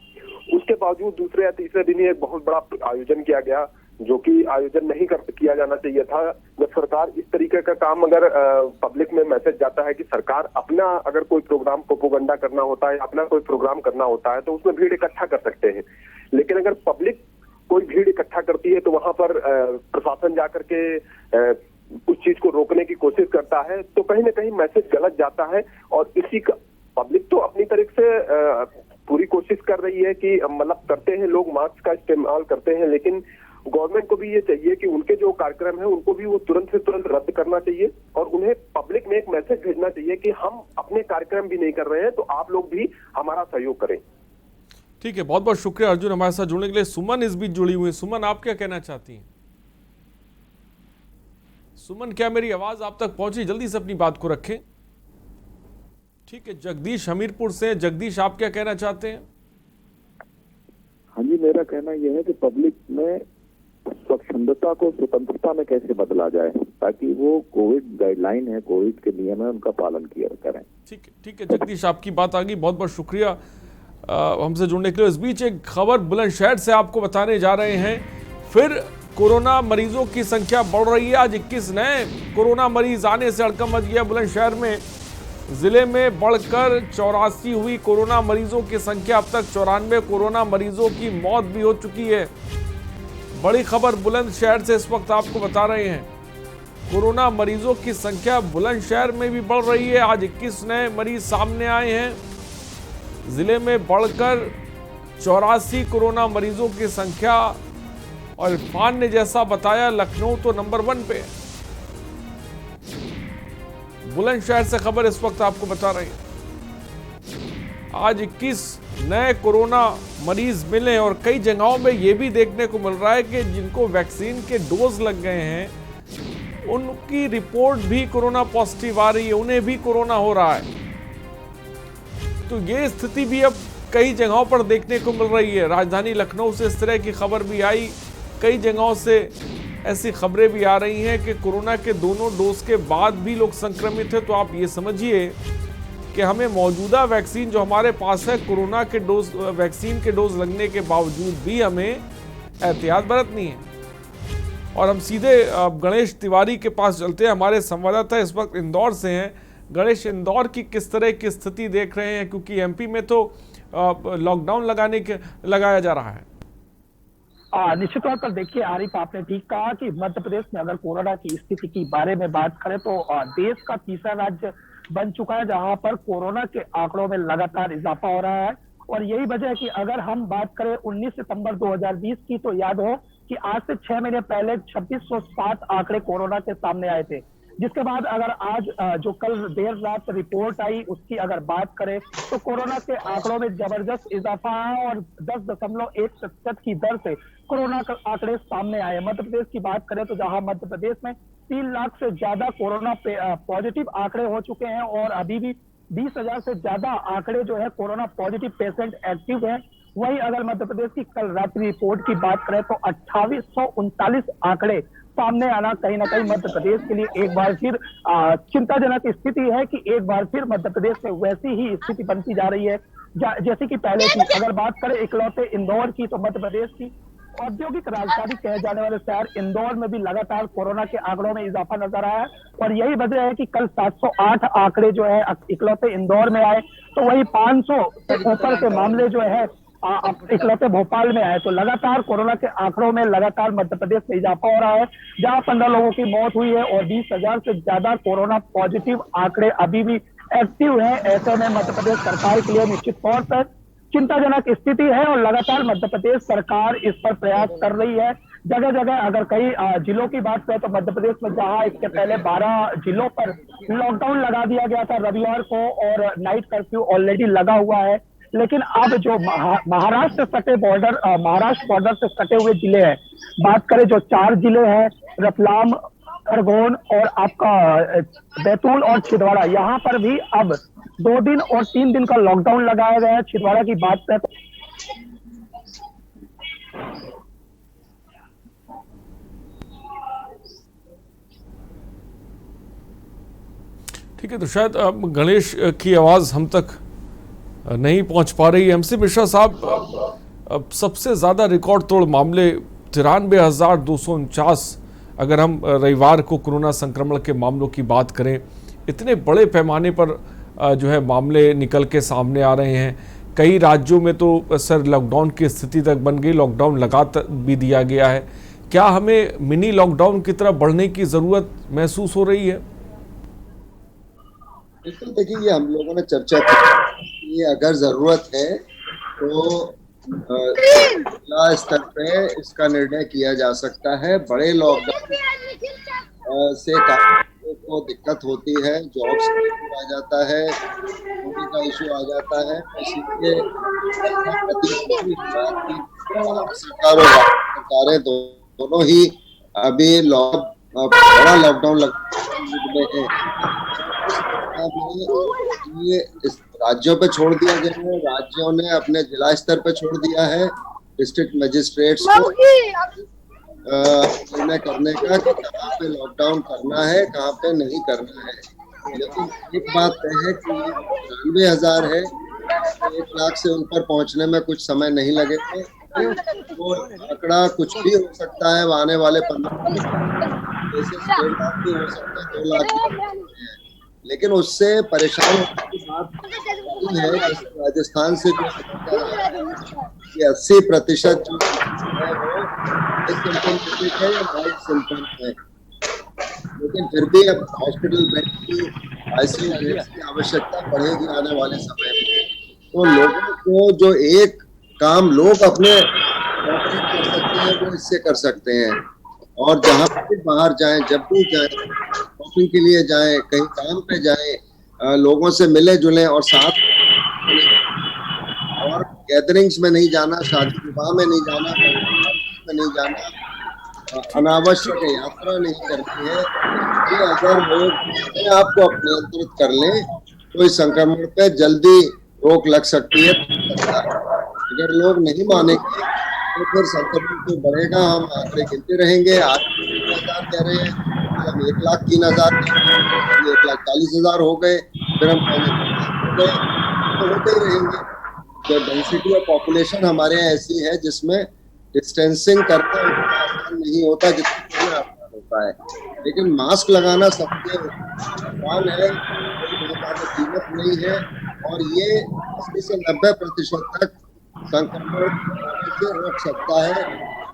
उसके बावजूद दूसरे या तीसरे दिन ही एक बहुत बड़ा आयोजन किया गया जो कि आयोजन नहीं किया जाना चाहिए था। जब सरकार इस तरीके का काम, अगर पब्लिक में मैसेज जाता है कि सरकार अपना अगर कोई प्रोग्राम प्रोपोगंडा करना होता है, अपना कोई प्रोग्राम करना होता है तो उसमें भीड़ इकट्ठा कर सकते हैं, लेकिन अगर पब्लिक कोई भीड़ इकट्ठा करती है तो वहां पर प्रशासन जाकर के उस चीज को रोकने की कोशिश करता है, तो कहीं ना कहीं मैसेज गलत जाता है। और इसी का पब्लिक तो अपनी तरफ से पूरी कोशिश कर रही है कि मतलब करते हैं लोग, मास्क का इस्तेमाल करते हैं, लेकिन गवर्नमेंट को भी ये चाहिए कि उनके जो कार्यक्रम है उनको भी वो तुरंत से तुरंत रद्द करना चाहिए और उन्हें पब्लिक में एक मैसेज भेजना चाहिए कि हम अपने कार्यक्रम भी नहीं कर रहे हैं तो आप लोग भी हमारा सहयोग करें। ठीक है, बहुत बहुत शुक्रिया अर्जुन हमारे साथ जुड़ने के लिए। सुमन इस बीच जुड़ी हुई। सुमन, आप क्या कहना चाहती हैं? सुमन, क्या मेरी आवाज आप तक पहुंची? जल्दी से अपनी बात को रखें। ठीक है, जगदीश हमीरपुर से। जगदीश, आप क्या कहना चाहते हैं? हाँ जी, मेरा कहना यह है कि पब्लिक में स्वच्छंदता को स्वतंत्रता में कैसे बदला जाए ताकि वो कोविड गाइडलाइन है, कोविड के नियम है, उनका पालन किया करें। ठीक है जगदीश, आपकी बात आ गई। बहुत बहुत शुक्रिया हमसे जुड़ने के लिए। इस बीच एक खबर बुलंदशहर से आपको बताने जा रहे हैं। फिर कोरोना मरीजों की संख्या बढ़ रही है। आज 21 नए कोरोना मरीज आने से हड़कंप मच गया बुलंदशहर में। जिले में बढ़कर 84 हुई कोरोना मरीजों की संख्या। अब तक 94 कोरोना मरीजों की मौत भी हो चुकी है। बड़ी खबर बुलंदशहर से इस वक्त आपको बता रहे हैं। कोरोना मरीजों की संख्या बुलंदशहर में भी बढ़ रही है। आज 21 नए मरीज सामने आए हैं। जिले में बढ़कर 84 कोरोना मरीजों की संख्या। और इरफान ने जैसा बताया, लखनऊ तो नंबर 1 पे है। बुलंदशहर से खबर इस वक्त आपको बता रहे हैं। आज 21 नए कोरोना मरीज मिले और कई जगहों में यह भी देखने को मिल रहा है कि जिनको वैक्सीन के डोज लग गए हैं उनकी रिपोर्ट भी कोरोना पॉजिटिव आ रही है, उन्हें भी कोरोना हो रहा है। तो ये स्थिति भी अब कई जगहों पर देखने को मिल रही है। राजधानी लखनऊ से इस तरह की खबर भी आई। कई जगहों से ऐसी खबरें भी आ रही हैं कि कोरोना के दोनों डोज के बाद भी लोग संक्रमित हैं। तो आप ये समझिए कि हमें मौजूदा वैक्सीन जो हमारे पास है, कोरोना के डोज वैक्सीन के डोज लगने के बावजूद भी हमें एहतियात बरतनी है। और हम सीधे गणेश तिवारी के पास चलते हैं। हमारे संवाददाता इस वक्त इंदौर से हैं। गणेश, इंदौर की किस तरह की स्थिति देख रहे हैं, क्योंकि एमपी में तो लॉकडाउन लगाया जा रहा है। निश्चित तौर पर देखिए आरिफ, आपने ठीक कहा कि मध्य प्रदेश में अगर कोरोना की स्थिति की बारे में बात करें तो देश का तीसरा राज्य बन चुका है जहां पर कोरोना के आंकड़ों में लगातार इजाफा हो रहा है। और यही वजह है कि अगर हम बात करें 19 सितंबर 2020 की, तो याद हो कि आज से 6 महीने पहले 2607 आंकड़े कोरोना के सामने आए थे। जिसके बाद अगर आज जो कल देर रात रिपोर्ट आई उसकी अगर बात करें तो कोरोना के आंकड़ों में जबरदस्त इजाफा है और 10.1% की दर से कोरोना के आंकड़े सामने आए। मध्य प्रदेश की बात करें तो जहां मध्य प्रदेश में 3 लाख से ज्यादा कोरोना पॉजिटिव आंकड़े हो चुके हैं और अभी भी 20,000 से ज्यादा आंकड़े जो है कोरोना पॉजिटिव पेशेंट एक्टिव हैं। वहीं अगर मध्य प्रदेश की कल रात्रि रिपोर्ट की बात करें तो 2839 आंकड़े सामने आना कहीं ना कहीं मध्य प्रदेश के लिए एक बार फिर चिंताजनक स्थिति है कि एक बार फिर मध्य प्रदेश में वैसी ही स्थिति बनती जा रही है जैसे कि पहले थी। अगर बात करें इकलौते इंदौर की तो मध्य प्रदेश की औद्योगिक राजधानी कहे जाने वाले शहर इंदौर में भी लगातार कोरोना के आंकड़ों में इजाफा नजर आया है और यही वजह है कि कल 708 आंकड़े जो है इकलौते इंदौर में आए, तो वही 500 से ऊपर के मामले जो है इकलौते भोपाल में आए। तो लगातार कोरोना के आंकड़ों में लगातार मध्य प्रदेश में इजाफा हो रहा है, जहां 15 लोगों की मौत हुई है और 20,000 से ज्यादा कोरोना पॉजिटिव आंकड़े अभी भी एक्टिव है। ऐसे में मध्य प्रदेश सरकार के लिए निश्चित तौर पर चिंताजनक स्थिति है और लगातार मध्य प्रदेश सरकार इस पर प्रयास कर रही है। जगह जगह अगर कई जिलों की बात करें तो मध्य प्रदेश में जहां इसके पहले 12 जिलों पर लॉकडाउन लगा दिया गया था रविवार को और नाइट कर्फ्यू ऑलरेडी लगा हुआ है, लेकिन अब जो महाराष्ट्र से सटे महाराष्ट्र बॉर्डर से सटे हुए जिले हैं, बात करें जो 4 जिले हैं रतलाम, खरगोन और आपका बैतूल और छिंदवाड़ा, यहाँ पर भी अब 2 दिन और 3 दिन का लॉकडाउन लगाया गया है। छिंदवाड़ा की बात करें तो ठीक है, तो शायद गणेश की आवाज हम तक नहीं पहुंच पा रही है। एमसी मिश्रा साहब, सबसे ज्यादा रिकॉर्ड तोड़ मामले 93,249 अगर हम रविवार को कोरोना संक्रमण के मामलों की बात करें, इतने बड़े पैमाने पर जो है मामले निकल के सामने आ रहे हैं। कई राज्यों में तो सर लॉकडाउन की स्थिति तक बन गई, लॉकडाउन लगा भी दिया गया है। क्या हमें मिनी लॉकडाउन की तरफ बढ़ने की जरूरत महसूस हो रही है? बिल्कुल, देखिए ये हम लोगों ने चर्चा की, ये अगर जरूरत है तो जिला स्तर पे इसका निर्णय किया जा सकता है। बड़े लॉकडाउन से काफी को दिक्कत होती है, जॉब्स का इशू आ जाता है, नौकरी का इशू आ जाता है, इसलिए सरकारें दोनों ही अभी बड़ा लॉकडाउन लगने हैं, ये इस राज्यों पे छोड़ दिया गया है। राज्यों ने अपने जिला स्तर पे छोड़ दिया है डिस्ट्रिक्ट मजिस्ट्रेट्स को निर्णय करने का कि कहाँ पे लॉकडाउन करना है, कहाँ पे नहीं करना है। लेकिन एक बात तय है कि 93,000 है, 1 लाख से ऊपर पहुंचने में कुछ समय नहीं लगेगा। वो आंकड़ा कुछ भी हो सकता है, आने वाले 15 जैसे 1.5 लाख भी हो सकता है, 2 लाख भी है। लेकिन उससे परेशान होने की बात है, जैसे राजस्थान से जो 80% जो है वो सिम्टमेटिक है या माइल्ड सिम्टम है, लेकिन फिर भी अब हॉस्पिटल बेड की आईसीयू बेड्स की आवश्यकता बढ़ेगी आने वाले समय में। तो लोगों को जो एक काम लोग अपने कर सकते हैं वो इससे कर सकते हैं, और जहाँ भी बाहर जाएं, जब भी जाएं, शॉपिंग के लिए जाएं, कहीं काम पे जाएं, लोगों से मिले जुलें और साथ और गैदरिंग्स में नहीं जाना, शादी विवाह में नहीं जाना, में नहीं जाना, अनावश्यक यात्रा नहीं करनी है। ये अगर लोग अपने आप को नियंत्रित कर लें तो इस संक्रमण पे जल्दी रोक लग सकती है। अगर लोग नहीं मानेंगे तो फिर संक्रमण तो बढ़ेगा, हम आंकड़े गिनते रहेंगे। आज 3,000 कह रहे हैं, हम 1,03,000, 1,40,000 हो गए, फिर हम 5,00,000 हो गए, तो होते ही रहेंगे। जो डेंसिटी ऑफ पॉपुलेशन हमारे यहाँ ऐसी है जिसमें डिस्टेंसिंग करना उतना आसान नहीं होता जितना आसान होता है, लेकिन मास्क लगाना सबसे आसान है, कोई बहुत ज्यादा कीमत नहीं है, और ये 80 से 90% तक संक्रमण से रोक सकता है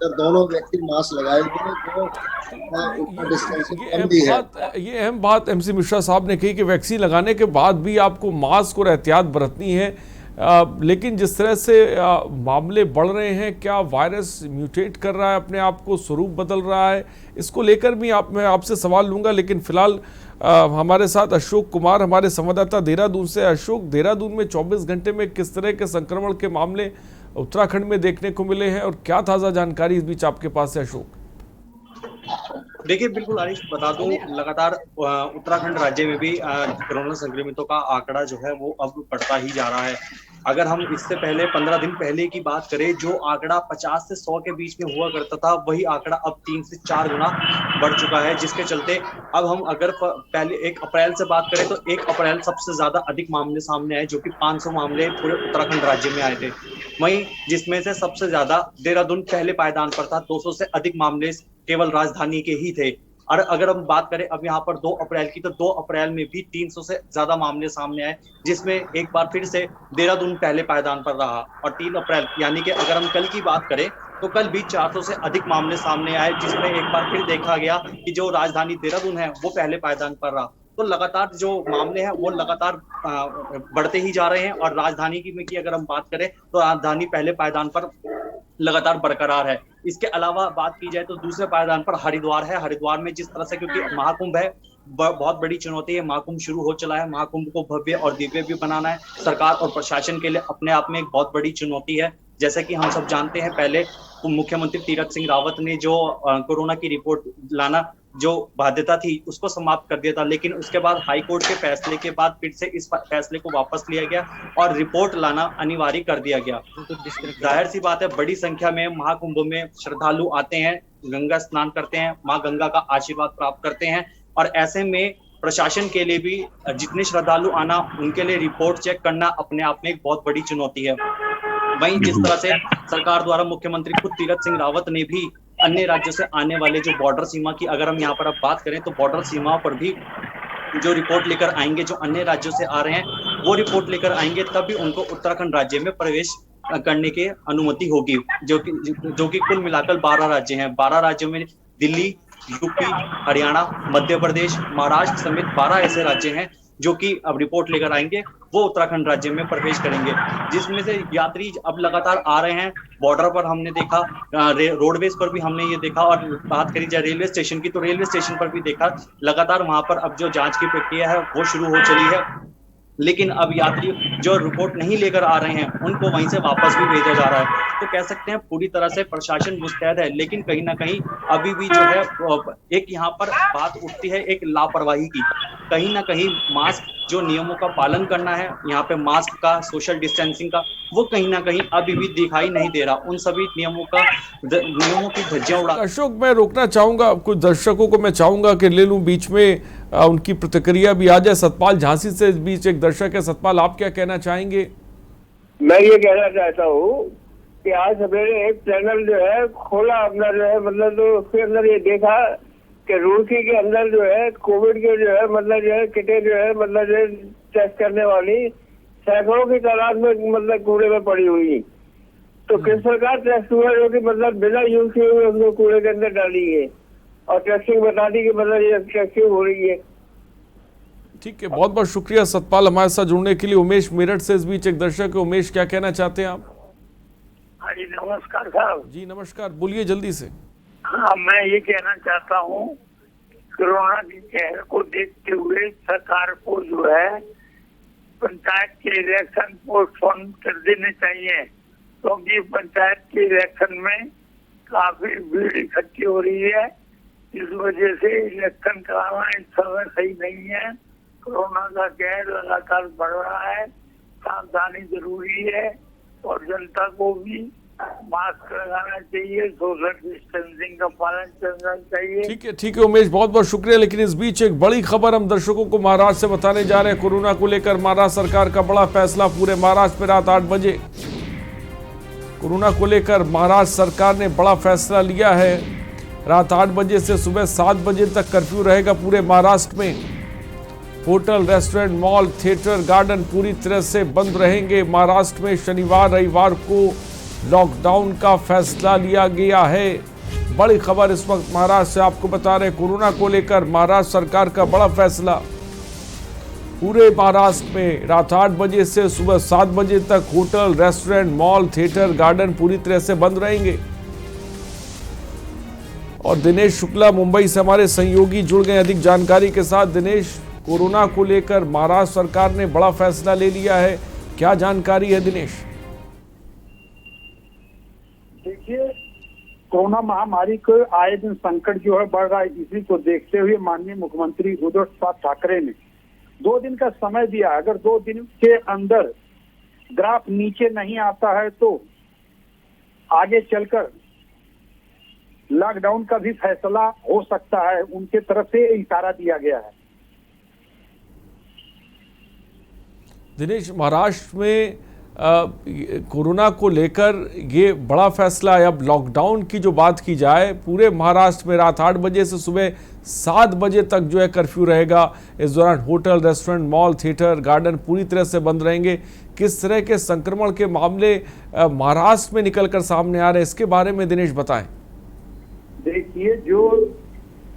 जब दोनों व्यक्ति मास्क लगाए हुए तो उनका डिस्टेंसिंग कम भी है। ये अहम बात एमसी मिश्रा साहब ने कही कि वैक्सीन लगाने के बाद भी आपको मास्क और एहतियात बरतनी है, लेकिन जिस तरह से मामले बढ़ रहे हैं, क्या वायरस म्यूटेट कर रहा है, अपने आप को स्वरूप बदल रहा है, इसको लेकर भी मैं आपसे सवाल लूँगा। लेकिन फिलहाल हमारे साथ अशोक कुमार हमारे संवाददाता देहरादून से। अशोक, देहरादून में 24 घंटे में किस तरह के संक्रमण के मामले उत्तराखंड में देखने को मिले हैं और क्या ताज़ा जानकारी इस बीच आपके पास है अशोक? देखिए बिल्कुल आरिफ, बता दूं, लगातार उत्तराखंड राज्य में भी कोरोना संक्रमितों का आंकड़ा जो है वो अब बढ़ता ही जा रहा है। अगर हम इससे पहले 15 दिन पहले की बात करें, जो आंकड़ा 50 से 100 के बीच में हुआ करता था, वही आंकड़ा अब 3 से 4 गुना बढ़ चुका है, जिसके चलते अब हम अगर पहले 1 अप्रैल से बात करें तो 1 अप्रैल सबसे ज्यादा अधिक मामले सामने आए, जो कि 500 मामले पूरे उत्तराखंड राज्य में आए थे। वहीं जिसमें से सबसे ज्यादा देहरादून पहले पायदान पर था, 200 से अधिक मामले केवल राजधानी के ही थे। और अगर हम बात करें अब यहाँ पर 2 अप्रैल की, तो 2 अप्रैल में भी 300 से ज्यादा मामले सामने आए, जिसमें एक बार फिर से देहरादून पहले पायदान पर रहा। और 3 अप्रैल यानी कि अगर हम कल की बात करें तो कल भी 400 से अधिक मामले सामने आए, जिसमें एक बार फिर देखा गया कि जो राजधानी देहरादून है वो पहले पायदान पर रहा। तो लगातार जो मामले हैं वो लगातार बढ़ते ही जा रहे हैं। और राजधानी की अगर हम बात करें तो राजधानी पहले पायदान पर लगातार बरकरार है। इसके अलावा बात की जाए तो दूसरे पायदान पर हरिद्वार है। हरिद्वार में जिस तरह से, क्योंकि महाकुंभ है, बहुत बड़ी चुनौती है, महाकुंभ शुरू हो चला है, महाकुंभ को भव्य और दिव्य भी बनाना है सरकार और प्रशासन के लिए अपने आप में एक बहुत बड़ी चुनौती है। जैसे कि हम सब जानते हैं, पहले मुख्यमंत्री तीरथ सिंह रावत ने जो कोरोना की रिपोर्ट लाना जो बाध्यता थी उसको समाप्त कर दिया था, लेकिन उसके बाद हाईकोर्ट के फैसले के बाद फिर से इस फैसले को वापस लिया गया और रिपोर्ट लाना अनिवार्य कर दिया गया। जाहिर सी बात है, बड़ी संख्या में महाकुंभ में श्रद्धालु आते हैं, गंगा स्नान करते हैं, माँ गंगा का आशीर्वाद प्राप्त करते हैं। और ऐसे में प्रशासन के लिए भी जितने श्रद्धालु आना, उनके लिए रिपोर्ट चेक करना अपने आप में एक बहुत बड़ी चुनौती है। वहीं जिस तरह से सरकार द्वारा मुख्यमंत्री खुद तीरथ सिंह रावत ने भी अन्य राज्यों से आने वाले जो बॉर्डर सीमा की अगर हम यहाँ पर अब बात करें, तो बॉर्डर सीमा पर भी जो रिपोर्ट लेकर आएंगे, जो अन्य राज्यों से आ रहे हैं वो रिपोर्ट लेकर आएंगे, तब भी उनको उत्तराखंड राज्य में प्रवेश करने की अनुमति होगी, जो कि कुल मिलाकर 12 राज्य हैं। 12 राज्यों में दिल्ली, यूपी, हरियाणा, मध्य प्रदेश, महाराष्ट्र समेत 12 ऐसे राज्य हैं जो कि अब रिपोर्ट लेकर आएंगे, वो उत्तराखंड राज्य में प्रवेश करेंगे। जिसमें से यात्री अब लगातार आ रहे हैं। बॉर्डर पर हमने देखा, रोडवेज पर भी हमने ये देखा, और बात करी जाए रेलवे स्टेशन की, तो रेलवे स्टेशन पर भी देखा लगातार वहां पर अब जो जांच की प्रक्रिया है वो शुरू हो चली है। लेकिन अब यात्री जो रिपोर्ट नहीं लेकर आ रहे हैं उनको वहीं से वापस भी भेजा जा रहा है। तो कह सकते हैं पूरी तरह से प्रशासन मुस्तैद है, लेकिन कहीं ना कहीं अभी भी जो है एक यहाँ पर बात उठती है एक लापरवाही की। कहीं ना कहीं मास्क जो नियमों का पालन करना है, यहाँ पे मास्क का, सोशल डिस्टेंसिंग का, वो कहीं ना कहीं अभी भी दिखाई नहीं दे रहा। उन सभी नियमों की धज्जियां उड़ा। अशोक, मैं रोकना चाहूंगा कुछ दर्शकों को, मैं चाहूंगा कि ले लूं बीच में, उनकी प्रतिक्रिया भी आ जाए। सतपाल झांसी से इस बीच एक दर्शक है। सतपाल, आप क्या कहना चाहेंगे? मैं ये कहना चाहता हूँ कि आज सवेरे एक चैनल जो है खोला अपना, जो है मतलब तो उसके अंदर ये देखा कि रुड़की के अंदर जो है कोविड के जो है मतलब जो है किटें जो है मतलब जो टेस्ट करने वाली सैकड़ों की तादाद में मतलब कूड़े में पड़ी हुई। तो किस प्रकार टेस्ट हुआ, जो कि मतलब बिना यूज किए हुए उनको कूड़े के अंदर डाली है और टेस्टिंग बता दी कि मतलब ये टेस्टिंग हो रही है। ठीक है, बहुत बहुत शुक्रिया सतपाल हमारे साथ जुड़ने के लिए। उमेश मेरठ से इस बीच एक दर्शक है। उमेश, क्या कहना चाहते हैं आप? हाँ जी, नमस्कार साहब। जी नमस्कार, बोलिए जल्दी से। हाँ, मैं ये कहना चाहता हूँ, कोरोना की कहर को देखते हुए सरकार को जो है पंचायत के इलेक्शन पोस्टपोन कर देने चाहिए, क्योंकि पंचायत के इलेक्शन में काफी भीड़ इकट्ठी हो रही है। इस वजह से इलेक्शन कराना इस समय सही नहीं है। कोरोना का कहर लगातार बढ़ रहा है, सावधानी जरूरी है और जनता को भी मास्क लगाना चाहिए, सोशल डिस्टेंसिंग का पालन करना चाहिए। ठीक है उमेश, बहुत बहुत शुक्रिया। लेकिन इस बीच एक बड़ी खबर हम दर्शकों को महाराष्ट्र से बताने जा रहे हैं। कोरोना को लेकर महाराष्ट्र सरकार का बड़ा फैसला। पूरे महाराष्ट्र में रात 8 बजे कोरोना को लेकर महाराष्ट्र सरकार ने बड़ा फैसला लिया है। रात 8 बजे से सुबह 7 बजे तक कर्फ्यू रहेगा पूरे महाराष्ट्र में। Hotel, restaurant, mall, theatre, garden पूरी तरह से बंद रहेंगे। महाराष्ट्र में शनिवार रविवार को लॉकडाउन का फैसला लिया गया है। बड़ी खबर इस वक्त महाराष्ट्र से आपको बता रहे हैं। कोरोना को लेकर महाराष्ट्र सरकार का बड़ा फैसला। पूरे महाराष्ट्र में रात 8 बजे से सुबह 7 बजे तक hotel, restaurant, mall, theatre, garden पूरी तरह से बंद रहेंगे। और दिनेश शुक्ला मुंबई से हमारे सहयोगी जुड़ गए अधिक जानकारी के साथ। दिनेश, कोरोना को लेकर महाराष्ट्र सरकार ने बड़ा फैसला ले लिया है, क्या जानकारी है दिनेश? देखिए, कोरोना महामारी को आए दिन संकट जो है बढ़ रहा है, इसी को देखते हुए माननीय मुख्यमंत्री उद्धव ठाकरे ने 2 दिन का समय दिया। अगर 2 दिन के अंदर ग्राफ नीचे नहीं आता है तो आगे चलकर लॉकडाउन का भी फैसला हो सकता है, उनके तरफ से इशारा दिया गया है। दिनेश, महाराष्ट्र में कोरोना को लेकर ये बड़ा फैसला है। अब लॉकडाउन की जो बात की जाए, पूरे महाराष्ट्र में रात 8 बजे से सुबह 7 बजे तक जो है कर्फ्यू रहेगा। इस दौरान hotel, restaurant, mall, theatre, garden पूरी तरह से बंद रहेंगे। किस तरह के संक्रमण के मामले महाराष्ट्र में निकलकर सामने आ रहे हैं, इसके बारे में दिनेश बताएं। देखिए, जो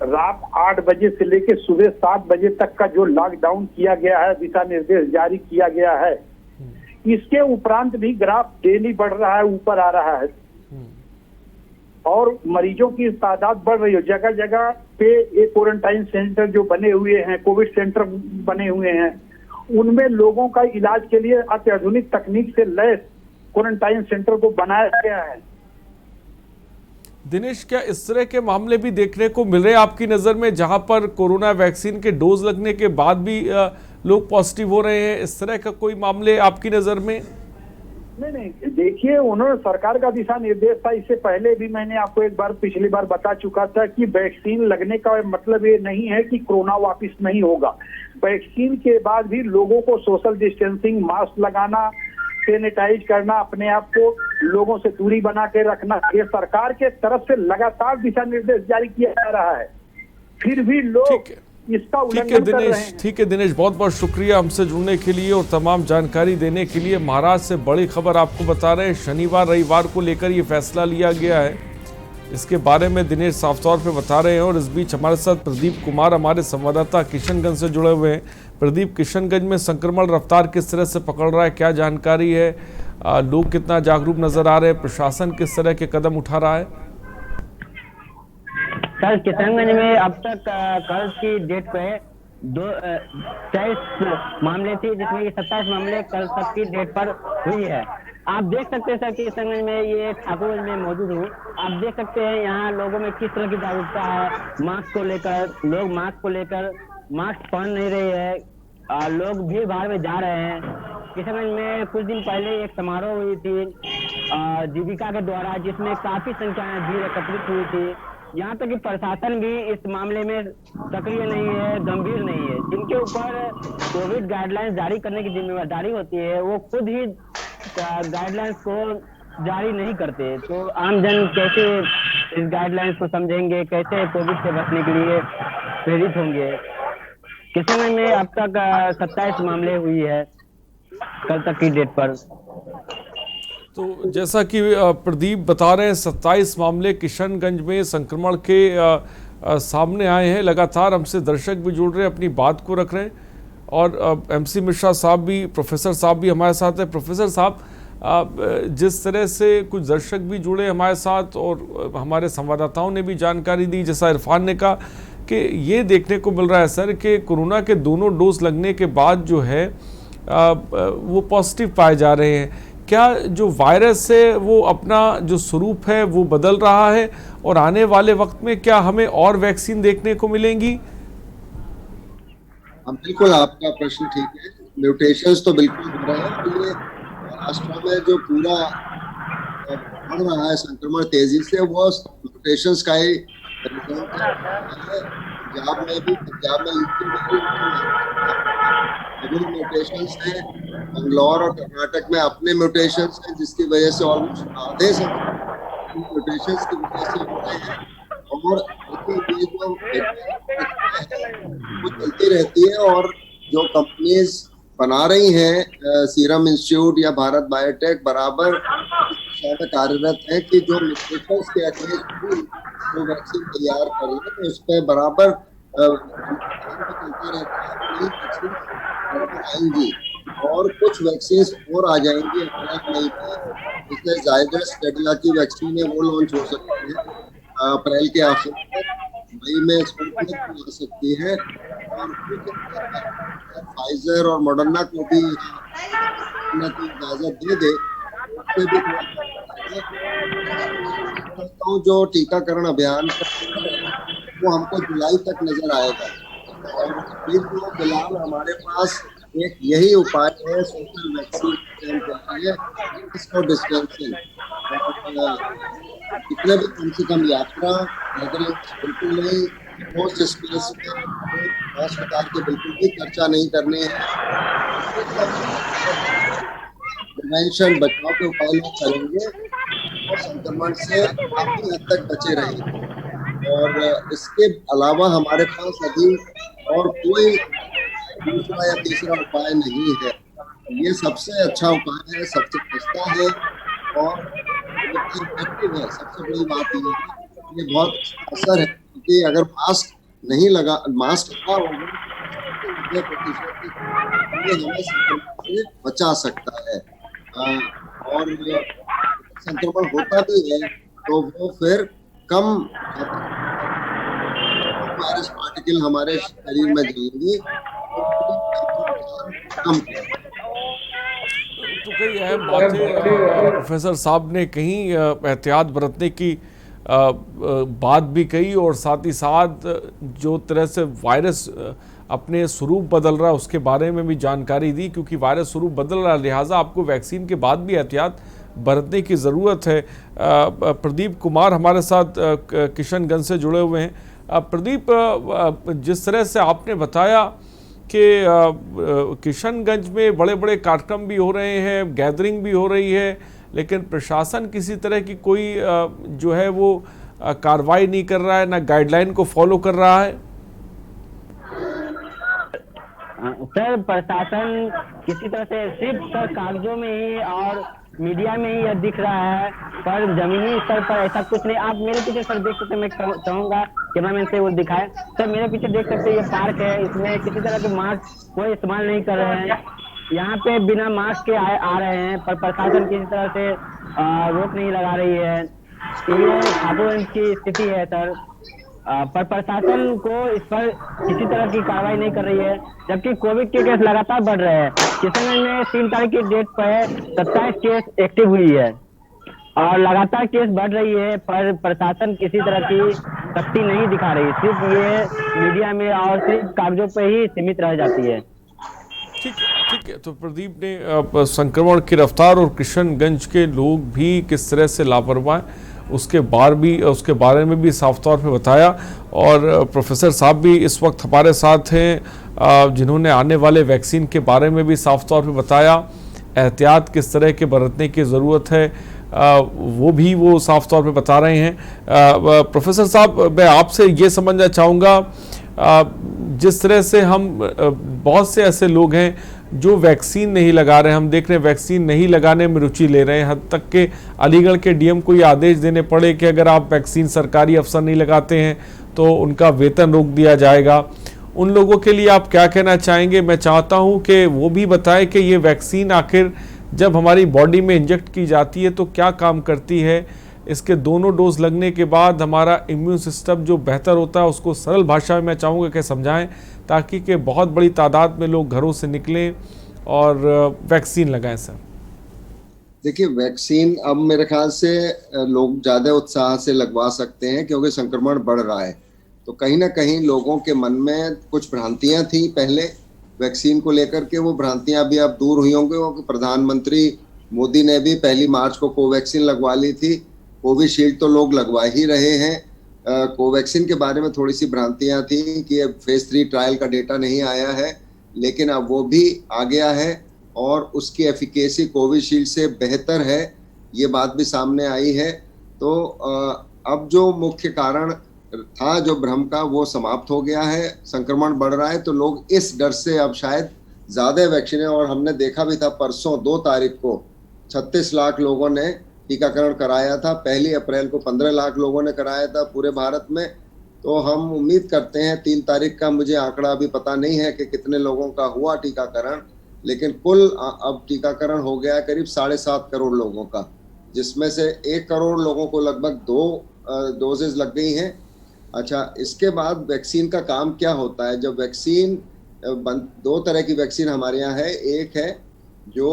रात 8 बजे से लेकर सुबह 7 बजे तक का जो लॉकडाउन किया गया है, दिशा निर्देश जारी किया गया है, इसके उपरांत भी ग्राफ डेली बढ़ रहा है, ऊपर आ रहा है और मरीजों की तादाद बढ़ रही है। जगह जगह पे ये क्वारंटाइन सेंटर जो बने हुए हैं, कोविड सेंटर बने हुए हैं, उनमें लोगों का इलाज के लिए अत्याधुनिक तकनीक से लैस क्वारंटाइन सेंटर को बनाया गया है। दिनेश, क्या इस तरह के मामले भी देखने को मिल रहे हैं आपकी नज़र में, जहां पर कोरोना वैक्सीन के डोज लगने के बाद भी लोग पॉजिटिव हो रहे हैं? इस तरह का कोई मामले आपकी नज़र में? नहीं, देखिए, उन्होंने सरकार का दिशा निर्देश था। इससे पहले भी मैंने आपको एक बार पिछली बार बता चुका था कि वैक्सीन लगने का मतलब ये नहीं है कि कोरोना वापस नहीं होगा। वैक्सीन के बाद भी लोगों को सोशल डिस्टेंसिंग, मास्क लगाना, सैनिटाइज करना, अपने आप को लोगों से दूरी बना के रखना, ये सरकार के तरफ से लगातार दिशा निर्देश जारी किया जा रहा है। फिर भी लोग इसका उल्लंघन कर रहे हैं। ठीक है दिनेश, बहुत बहुत शुक्रिया हमसे जुड़ने के लिए और तमाम जानकारी देने के लिए। महाराष्ट्र से बड़ी खबर आपको बता रहे हैं, शनिवार रविवार को लेकर ये फैसला लिया गया है, इसके बारे में दिनेश साफ तौर पे बता रहे हैं। और इस बीच हमारे साथ प्रदीप कुमार, हमारे संवाददाता किशनगंज से जुड़े हुए हैं। प्रदीप, किशनगंज में संक्रमण रफ्तार किस तरह से पकड़ रहा है, क्या जानकारी है? लोग कितना जागरूक नजर आ रहे हैं, प्रशासन किस तरह के कदम उठा रहा है? सर, किशनगंज में अब तक कल की डेट पे 23 मामले थे, जिसमें कि 27 मामले कल तक की डेट पर हुई है। आप देख सकते हैं सर, किशनगंज में ये ठाकुरगंज में मौजूद हूँ। आप देख सकते हैं यहाँ लोगों में किस तरह की जागरूकता है। मास्क को लेकर लोग मास्क पहन नहीं रहे हैं, लोग भीड़ भाड़ में जा रहे हैं। किशनगंज में कुछ दिन पहले एक समारोह हुई थी जीविका के द्वारा, जिसमें काफी संख्या में भीड़ एकत्रित हुई थी। यहाँ तक कि प्रशासन भी इस मामले में सक्रिय नहीं है, गंभीर नहीं है। जिनके ऊपर कोविड गाइडलाइंस जारी करने की जिम्मेदारी होती है, वो खुद ही गाइडलाइंस को जारी नहीं करते। तो आमजन कैसे इस गाइडलाइंस को समझेंगे, कैसे कोविड से बचने के लिए प्रेरित होंगे? किशनगंज में अब तक 27 मामले हुई है कल तक की डेट पर। तो जैसा कि प्रदीप बता रहे हैं, 27 मामले किशनगंज में संक्रमण के सामने आए हैं। लगातार हमसे दर्शक भी जुड़ रहे हैं, अपनी बात को रख रहे हैं। और MC मिश्रा साहब भी, प्रोफेसर साहब भी हमारे साथ हैं। प्रोफेसर साहब, जिस तरह से कुछ दर्शक भी जुड़े हमारे साथ और हमारे संवाददाताओं ने भी जानकारी दी, जैसा इरफान ने कहा कि ये देखने को मिल रहा है सर कि कोरोना के दोनों डोज लगने के बाद जो है वो पॉजिटिव पाए जा रहे हैं। क्या जो वायरस है वो अपना जो स्वरूप है वो बदल रहा है और आने वाले वक्त में क्या हमें और वैक्सीन देखने को मिलेंगी? बिल्कुल, आपका प्रश्न ठीक है। म्यूटेशंस तो बिल्कुल हो रहे हैं। तो ये महाराष्ट्र में जो पूरा बढ़ रहा है संक्रमण तेजी से, वो म्यूटेशंस का ही पंजाब में विभिन्न म्यूटेशंस हैं। बंगलौर और कर्नाटक में अपने म्यूटेशंस हैं, जिसकी वजह से ऑलमोस्ट आधे म्यूटेशंस की वजह से हो रहे हैं। और ये जो वो चलती रहती है और जो कंपनीज बना रही हैं, सीरम इंस्टीट्यूट या भारत बायोटेक बराबर कार्यरत है कि जो म्यूटेशंस के अगेंस्ट जो वैक्सीन तैयार कर रही है, तो उस पर बराबर चलता रहता है। आएंगी और कुछ वैक्सीन और आ जाएंगी अप्रैल मई में। इसलिए जायडस कैडिला की वैक्सीन है, वो लॉन्च हो सकती है अप्रैल के आखिर तक। मई में स्पुतनिक आ सकती है और फाइजर और मॉडर्ना को भी इजाजत दे दे, उससे भी करता हूँ जो टीकाकरण अभियान वो हमको जुलाई तक नजर आएगा। और फिर तो फिलहाल हमारे पास एक यही उपाय है सोशल वैक्सीन के लिए, इसको डिस्टेंसिंग जितने भी कम से कम यात्रा बिल्कुल नहीं, पोस्ट स्पेस में अस्पताल की बिल्कुल भी चर्चा नहीं करनी है। प्रिवेंशन बचाव के उपाय लोग करेंगे और संक्रमण से काफी हद तक बचे रहेंगे। और इसके अलावा हमारे पास अभी और कोई दूसरा या तीसरा उपाय नहीं है। ये सबसे अच्छा उपाय है, सबसे सस्ता है और इफेक्टिव है। सबसे बड़ी बात ये है, ये बहुत असर है, क्योंकि अगर मास्क नहीं लगा, मास्क लगा होगा ये हमें संक्रमण से बचा सकता है। और संक्रमण होता भी है तो वो फिर कम वायरस पार्टिकल हमारे शरीर में जाएंगी कम। तो कई अहम बातें प्रोफेसर साहब ने कही, एहतियात बरतने की बात भी कही और साथ ही साथ जो तरह से वायरस अपने स्वरूप बदल रहा है उसके बारे में भी जानकारी दी, क्योंकि वायरस स्वरूप बदल रहा है, लिहाजा आपको वैक्सीन के बाद भी एहतियात बरतने की ज़रूरत है। प्रदीप कुमार हमारे साथ किशनगंज से जुड़े हुए हैं। प्रदीप, जिस तरह से आपने बताया कि किशनगंज में बड़े बड़े कार्यक्रम भी हो रहे हैं, गैदरिंग भी हो रही है, लेकिन प्रशासन किसी तरह की कोई जो है वो कार्रवाई नहीं कर रहा है, ना गाइडलाइन को फॉलो कर रहा है। सर, प्रशासन किसी तरह से सिर्फ सर कागजों में ही और मीडिया में ही यह दिख रहा है, पर जमीनी स्तर पर ऐसा कुछ नहीं। आप मेरे पीछे सर देख सकते हैं, मैं चाहूंगा कैमरामैन से वो दिखाए। सर मेरे पीछे देख सकते हैं, ये पार्क है, इसमें किसी तरह के मास्क कोई इस्तेमाल नहीं कर रहे हैं। यहाँ पे बिना मास्क के आ रहे हैं, पर प्रशासन किसी तरह से रोक नहीं लगा रही है। ये ठाकुरगंज की स्थिति है सर, पर प्रशासन को इस पर किसी तरह की कार्रवाई नहीं कर रही है, जबकि कोविड के केस लगातार बढ़ रहे हैं। किशनगंज में 3 तारीख की डेट पर 27 केस एक्टिव हुई है और लगातार केस बढ़ रही है, पर प्रशासन किसी तरह की सख्ती नहीं दिखा रही, सिर्फ ये मीडिया में और सिर्फ कागजों पर ही सीमित रह जाती है। ठीक है। तो प्रदीप ने संक्रमण की रफ्तार और किशनगंज के लोग भी किस तरह से लापरवाह उसके बारे में भी साफ तौर पे बताया। और प्रोफेसर साहब भी इस वक्त हमारे साथ हैं, जिन्होंने आने वाले वैक्सीन के बारे में भी साफ तौर पे बताया, एहतियात किस तरह के बरतने की ज़रूरत है वो साफ तौर पे बता रहे हैं। प्रोफेसर साहब, मैं आपसे ये समझना चाहूँगा, जिस तरह से हम बहुत से ऐसे लोग हैं जो वैक्सीन नहीं लगा रहे हैं, हम देख रहे हैं वैक्सीन नहीं लगाने में रुचि ले रहे हैं, हद तक के अलीगढ़ के डीएम को ये आदेश देने पड़े कि अगर आप वैक्सीन सरकारी अफसर नहीं लगाते हैं तो उनका वेतन रोक दिया जाएगा। उन लोगों के लिए आप क्या कहना चाहेंगे? मैं चाहता हूं कि वो भी बताएं कि ये वैक्सीन आखिर जब हमारी बॉडी में इंजेक्ट की जाती है तो क्या काम करती है, इसके दोनों डोज लगने के बाद हमारा इम्यून सिस्टम जो बेहतर होता है उसको सरल भाषा में मैं चाहूँगा कि समझाएं, ताकि कि बहुत बड़ी तादाद में लोग घरों से निकलें और वैक्सीन लगाएं। सर देखिए, वैक्सीन अब मेरे ख्याल से लोग ज़्यादा उत्साह से लगवा सकते हैं, क्योंकि संक्रमण बढ़ रहा है। तो कहीं ना कहीं लोगों के मन में कुछ भ्रांतियां थी पहले वैक्सीन को लेकर के, वो भ्रांतियां भी अब दूर हुई होंगी। क्योंकि प्रधानमंत्री मोदी ने भी 1 मार्च को कोवैक्सीन लगवा ली थी, कोविशील्ड तो लोग लगवा ही रहे हैं। कोवैक्सीन के बारे में थोड़ी सी भ्रांतियां थी कि फेज 3 ट्रायल का डेटा नहीं आया है, लेकिन अब वो भी आ गया है और उसकी एफिकेसी कोविशील्ड से बेहतर है, ये बात भी सामने आई है। तो अब जो मुख्य कारण था जो भ्रम का, वो समाप्त हो गया है। संक्रमण बढ़ रहा है तो लोग इस डर से अब शायद ज़्यादा वैक्सीन, और हमने देखा भी था परसों 2 तारीख को 36 लाख लोगों ने टीकाकरण कराया था, 1 अप्रैल को 15 लाख लोगों ने कराया था पूरे भारत में। तो हम उम्मीद करते हैं 3 तारीख का, मुझे आंकड़ा अभी पता नहीं है कि कितने लोगों का हुआ टीकाकरण, लेकिन कुल अब टीकाकरण हो गया करीब 7.5 करोड़ लोगों का, जिसमें से 1 करोड़ लोगों को लगभग 2 डोजेज लग गई हैं। अच्छा, इसके बाद वैक्सीन का काम क्या होता है? जब वैक्सीन 2 तरह की वैक्सीन हमारे यहाँ है, एक है जो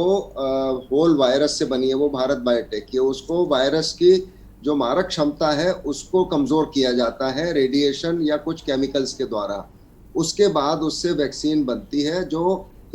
होल वायरस से बनी है, वो भारत बायोटेक की है। उसको वायरस की जो मारक क्षमता है उसको कमज़ोर किया जाता है रेडिएशन या कुछ केमिकल्स के द्वारा। उसके बाद उससे वैक्सीन बनती है जो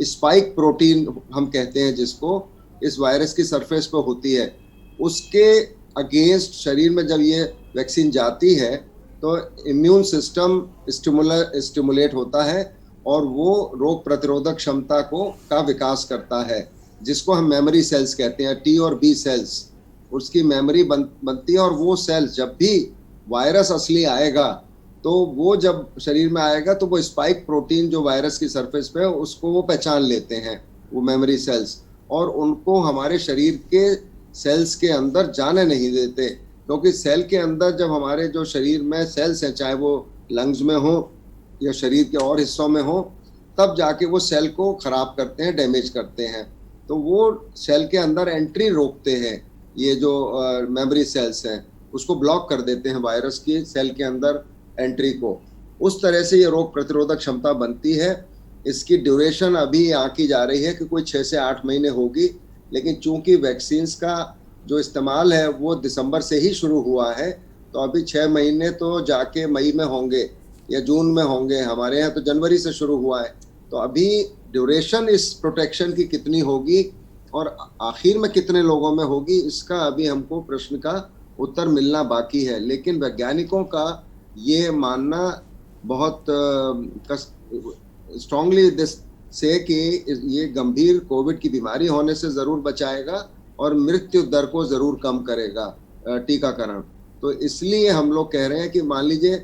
स्पाइक प्रोटीन हम कहते हैं, जिसको इस वायरस की सरफेस पर होती है, उसके अगेंस्ट शरीर में जब ये वैक्सीन जाती है तो इम्यून सिस्टम स्टिमुलेट होता है और वो रोग प्रतिरोधक क्षमता का विकास करता है, जिसको हम मेमोरी सेल्स कहते हैं, टी और बी सेल्स। उसकी मेमोरी बनती है और वो सेल्स जब भी वायरस असली आएगा तो वो जब शरीर में आएगा तो वो स्पाइक प्रोटीन जो वायरस की सरफेस पे है उसको वो पहचान लेते हैं, वो मेमोरी सेल्स, और उनको हमारे शरीर के सेल्स के अंदर जाने नहीं देते। क्योंकि सेल के अंदर जब हमारे जो शरीर में सेल्स हैं, चाहे वो लंग्स में हो या शरीर के और हिस्सों में हो, तब जाके वो सेल को खराब करते हैं, डैमेज करते हैं। तो वो सेल के अंदर एंट्री रोकते हैं, ये जो मेमोरी सेल्स हैं उसको ब्लॉक कर देते हैं वायरस की सेल के अंदर एंट्री को। उस तरह से ये रोग प्रतिरोधक क्षमता बनती है। इसकी ड्यूरेशन अभी आंकी जा रही है कि कोई 6 से 8 महीने होगी, लेकिन चूंकि वैक्सीन्स का जो इस्तेमाल है वो दिसंबर से ही शुरू हुआ है, तो अभी 6 महीने तो जाके मई में होंगे या जून में होंगे। हमारे यहाँ तो जनवरी से शुरू हुआ है, तो अभी ड्यूरेशन इस प्रोटेक्शन की कितनी होगी और आखिर में कितने लोगों में होगी, इसका अभी हमको प्रश्न का उत्तर मिलना बाकी है। लेकिन वैज्ञानिकों का ये मानना बहुत स्ट्रांगली से कि ये गंभीर कोविड की बीमारी होने से ज़रूर बचाएगा और मृत्यु दर को ज़रूर कम करेगा टीकाकरण। तो इसलिए हम लोग कह रहे हैं कि मान लीजिए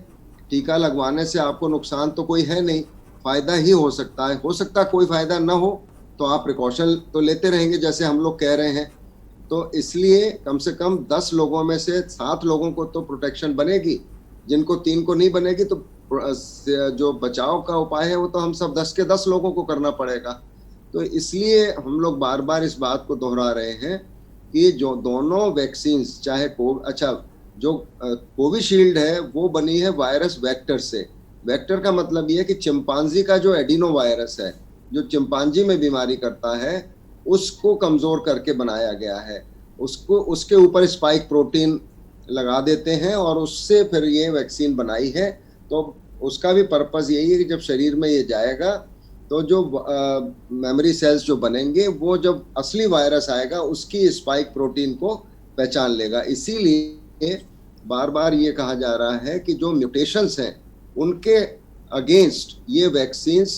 टीका लगवाने से आपको नुकसान तो कोई है नहीं, फ़ायदा ही हो सकता है। हो सकता है कोई फ़ायदा ना हो तो आप प्रिकॉशन तो लेते रहेंगे जैसे हम लोग कह रहे हैं। तो इसलिए कम से कम 10 लोगों में से 7 लोगों को तो प्रोटेक्शन बनेगी, जिनको 3 को नहीं बनेगी तो जो बचाव का उपाय है वो तो हम सब 10 के 10 लोगों को करना पड़ेगा। तो इसलिए हम लोग बार बार इस बात को दोहरा रहे हैं कि जो दोनों वैक्सीन्स, चाहे जो कोविशील्ड है वो बनी है वायरस वेक्टर से। वेक्टर का मतलब ये है कि चिंपांजी का जो एडिनो वायरस है, जो चिंपांजी में बीमारी करता है, उसको कमज़ोर करके बनाया गया है। उसके ऊपर स्पाइक प्रोटीन लगा देते हैं और उससे फिर ये वैक्सीन बनाई है। तो उसका भी पर्पज़ यही है कि जब शरीर में ये जाएगा तो जो मेमोरी सेल्स जो बनेंगे वो जब असली वायरस आएगा उसकी स्पाइक प्रोटीन को पहचान लेगा। इसीलिए बार बार ये कहा जा रहा है कि जो म्यूटेशंस हैं उनके अगेंस्ट ये वैक्सीन्स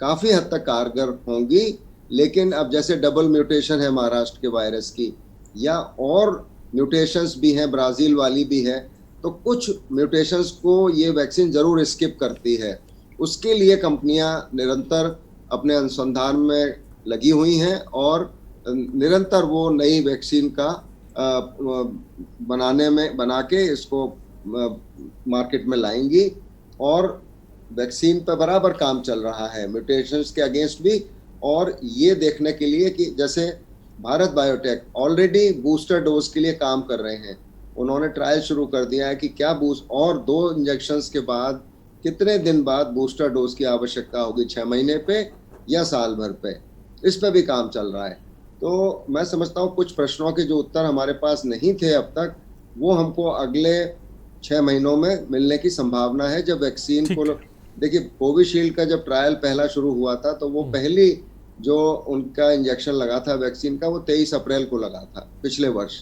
काफ़ी हद तक कारगर होंगी। लेकिन अब जैसे डबल म्यूटेशन है महाराष्ट्र के वायरस की, या और म्यूटेशंस भी हैं, ब्राज़ील वाली भी है, तो कुछ म्यूटेशंस को ये वैक्सीन ज़रूर स्किप करती है। उसके लिए कंपनियां निरंतर अपने अनुसंधान में लगी हुई हैं और निरंतर वो नई वैक्सीन का बना के इसको मार्केट में लाएंगी। और वैक्सीन पर बराबर काम चल रहा है म्यूटेशंस के अगेंस्ट भी, और ये देखने के लिए कि जैसे Bharat biotech already booster dose के लिए काम कर रहे हैं। उन्होंने ट्रायल शुरू कर दिया है कि क्या और 2 इंजेक्शंस के बाद कितने दिन बाद बूस्टर डोज की आवश्यकता होगी, 6 महीने पे या साल भर पे, इस पे भी काम चल रहा है। तो मैं समझता हूँ कुछ प्रश्नों के जो उत्तर हमारे पास नहीं थे अब तक, वो हमको अगले 6 महीनों में मिलने की संभावना है। जब वैक्सीन को देखिए, कोविशील्ड का जब ट्रायल पहला शुरू हुआ था तो वो पहली जो उनका इंजेक्शन लगा था वैक्सीन का वो 23 अप्रैल को लगा था पिछले वर्ष,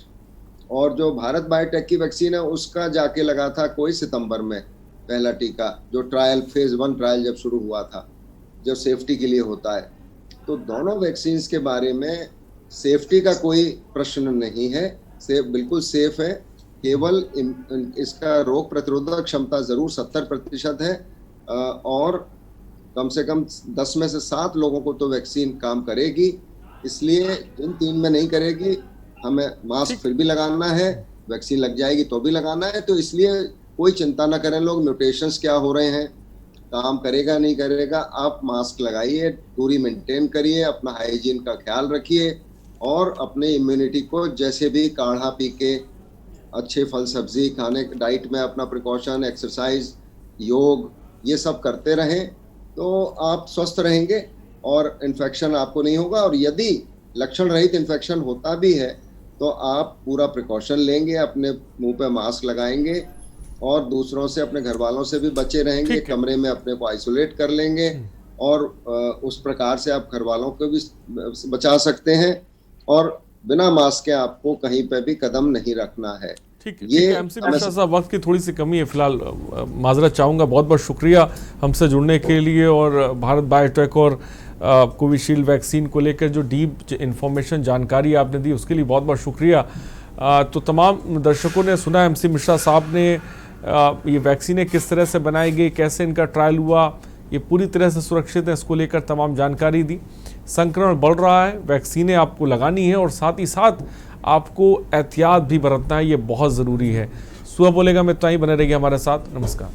और जो भारत बायोटेक की वैक्सीन है उसका जाके लगा था कोई सितंबर में पहला टीका, जो ट्रायल फेज 1 ट्रायल जब शुरू हुआ था, जो सेफ्टी के लिए होता है। तो दोनों वैक्सीन्स के बारे में सेफ्टी का कोई प्रश्न नहीं है, बिल्कुल सेफ है। केवल इसका रोग प्रतिरोधक क्षमता ज़रूर 70% है, और कम से कम 10 में से 7 लोगों को तो वैक्सीन काम करेगी। इसलिए जिन 3 में नहीं करेगी, हमें मास्क फिर भी लगाना है, वैक्सीन लग जाएगी तो भी लगाना है। तो इसलिए कोई चिंता ना करें लोग, म्यूटेशंस क्या हो रहे हैं, काम करेगा नहीं करेगा, आप मास्क लगाइए, दूरी मेंटेन करिए, अपना हाइजीन का ख्याल रखिए, और अपने इम्यूनिटी को जैसे भी काढ़ा पी के, अच्छे फल सब्जी खाने, डाइट में अपना प्रिकॉशन, एक्सरसाइज, योग, ये सब करते रहें तो आप स्वस्थ रहेंगे और इन्फेक्शन आपको नहीं होगा। और यदि लक्षण रहित इन्फेक्शन होता भी है तो आप पूरा प्रिकॉशन लेंगे, अपने मुंह पे मास्क लगाएंगे और दूसरों से, अपने घर वालों से भी बचे रहेंगे, कमरे में अपने को आइसोलेट कर लेंगे और उस प्रकार से आप घर वालों को भी बचा सकते हैं और बिना मास्क के आपको कहीं पे भी कदम नहीं रखना है। ठीक है एमसी मिश्रा साहब, वक्त की थोड़ी सी कमी है फिलहाल, माजरत चाहूँगा। बहुत बहुत शुक्रिया हमसे जुड़ने के लिए और भारत बायोटेक और कोविशील्ड वैक्सीन को लेकर जो डीप इन्फॉर्मेशन जानकारी आपने दी उसके लिए बहुत बहुत शुक्रिया। तो तमाम दर्शकों ने सुना एमसी मिश्रा साहब ने ये वैक्सीनें किस तरह से बनाई गई, कैसे इनका ट्रायल हुआ, ये पूरी तरह से सुरक्षित है, इसको लेकर तमाम जानकारी दी। संक्रमण बढ़ रहा है, वैक्सीनें आपको लगानी है और साथ ही साथ आपको एहतियात भी बरतना है, ये बहुत ज़रूरी है। सुबह बोलेगा में इतना ही, बने रहिए हमारे साथ। नमस्कार।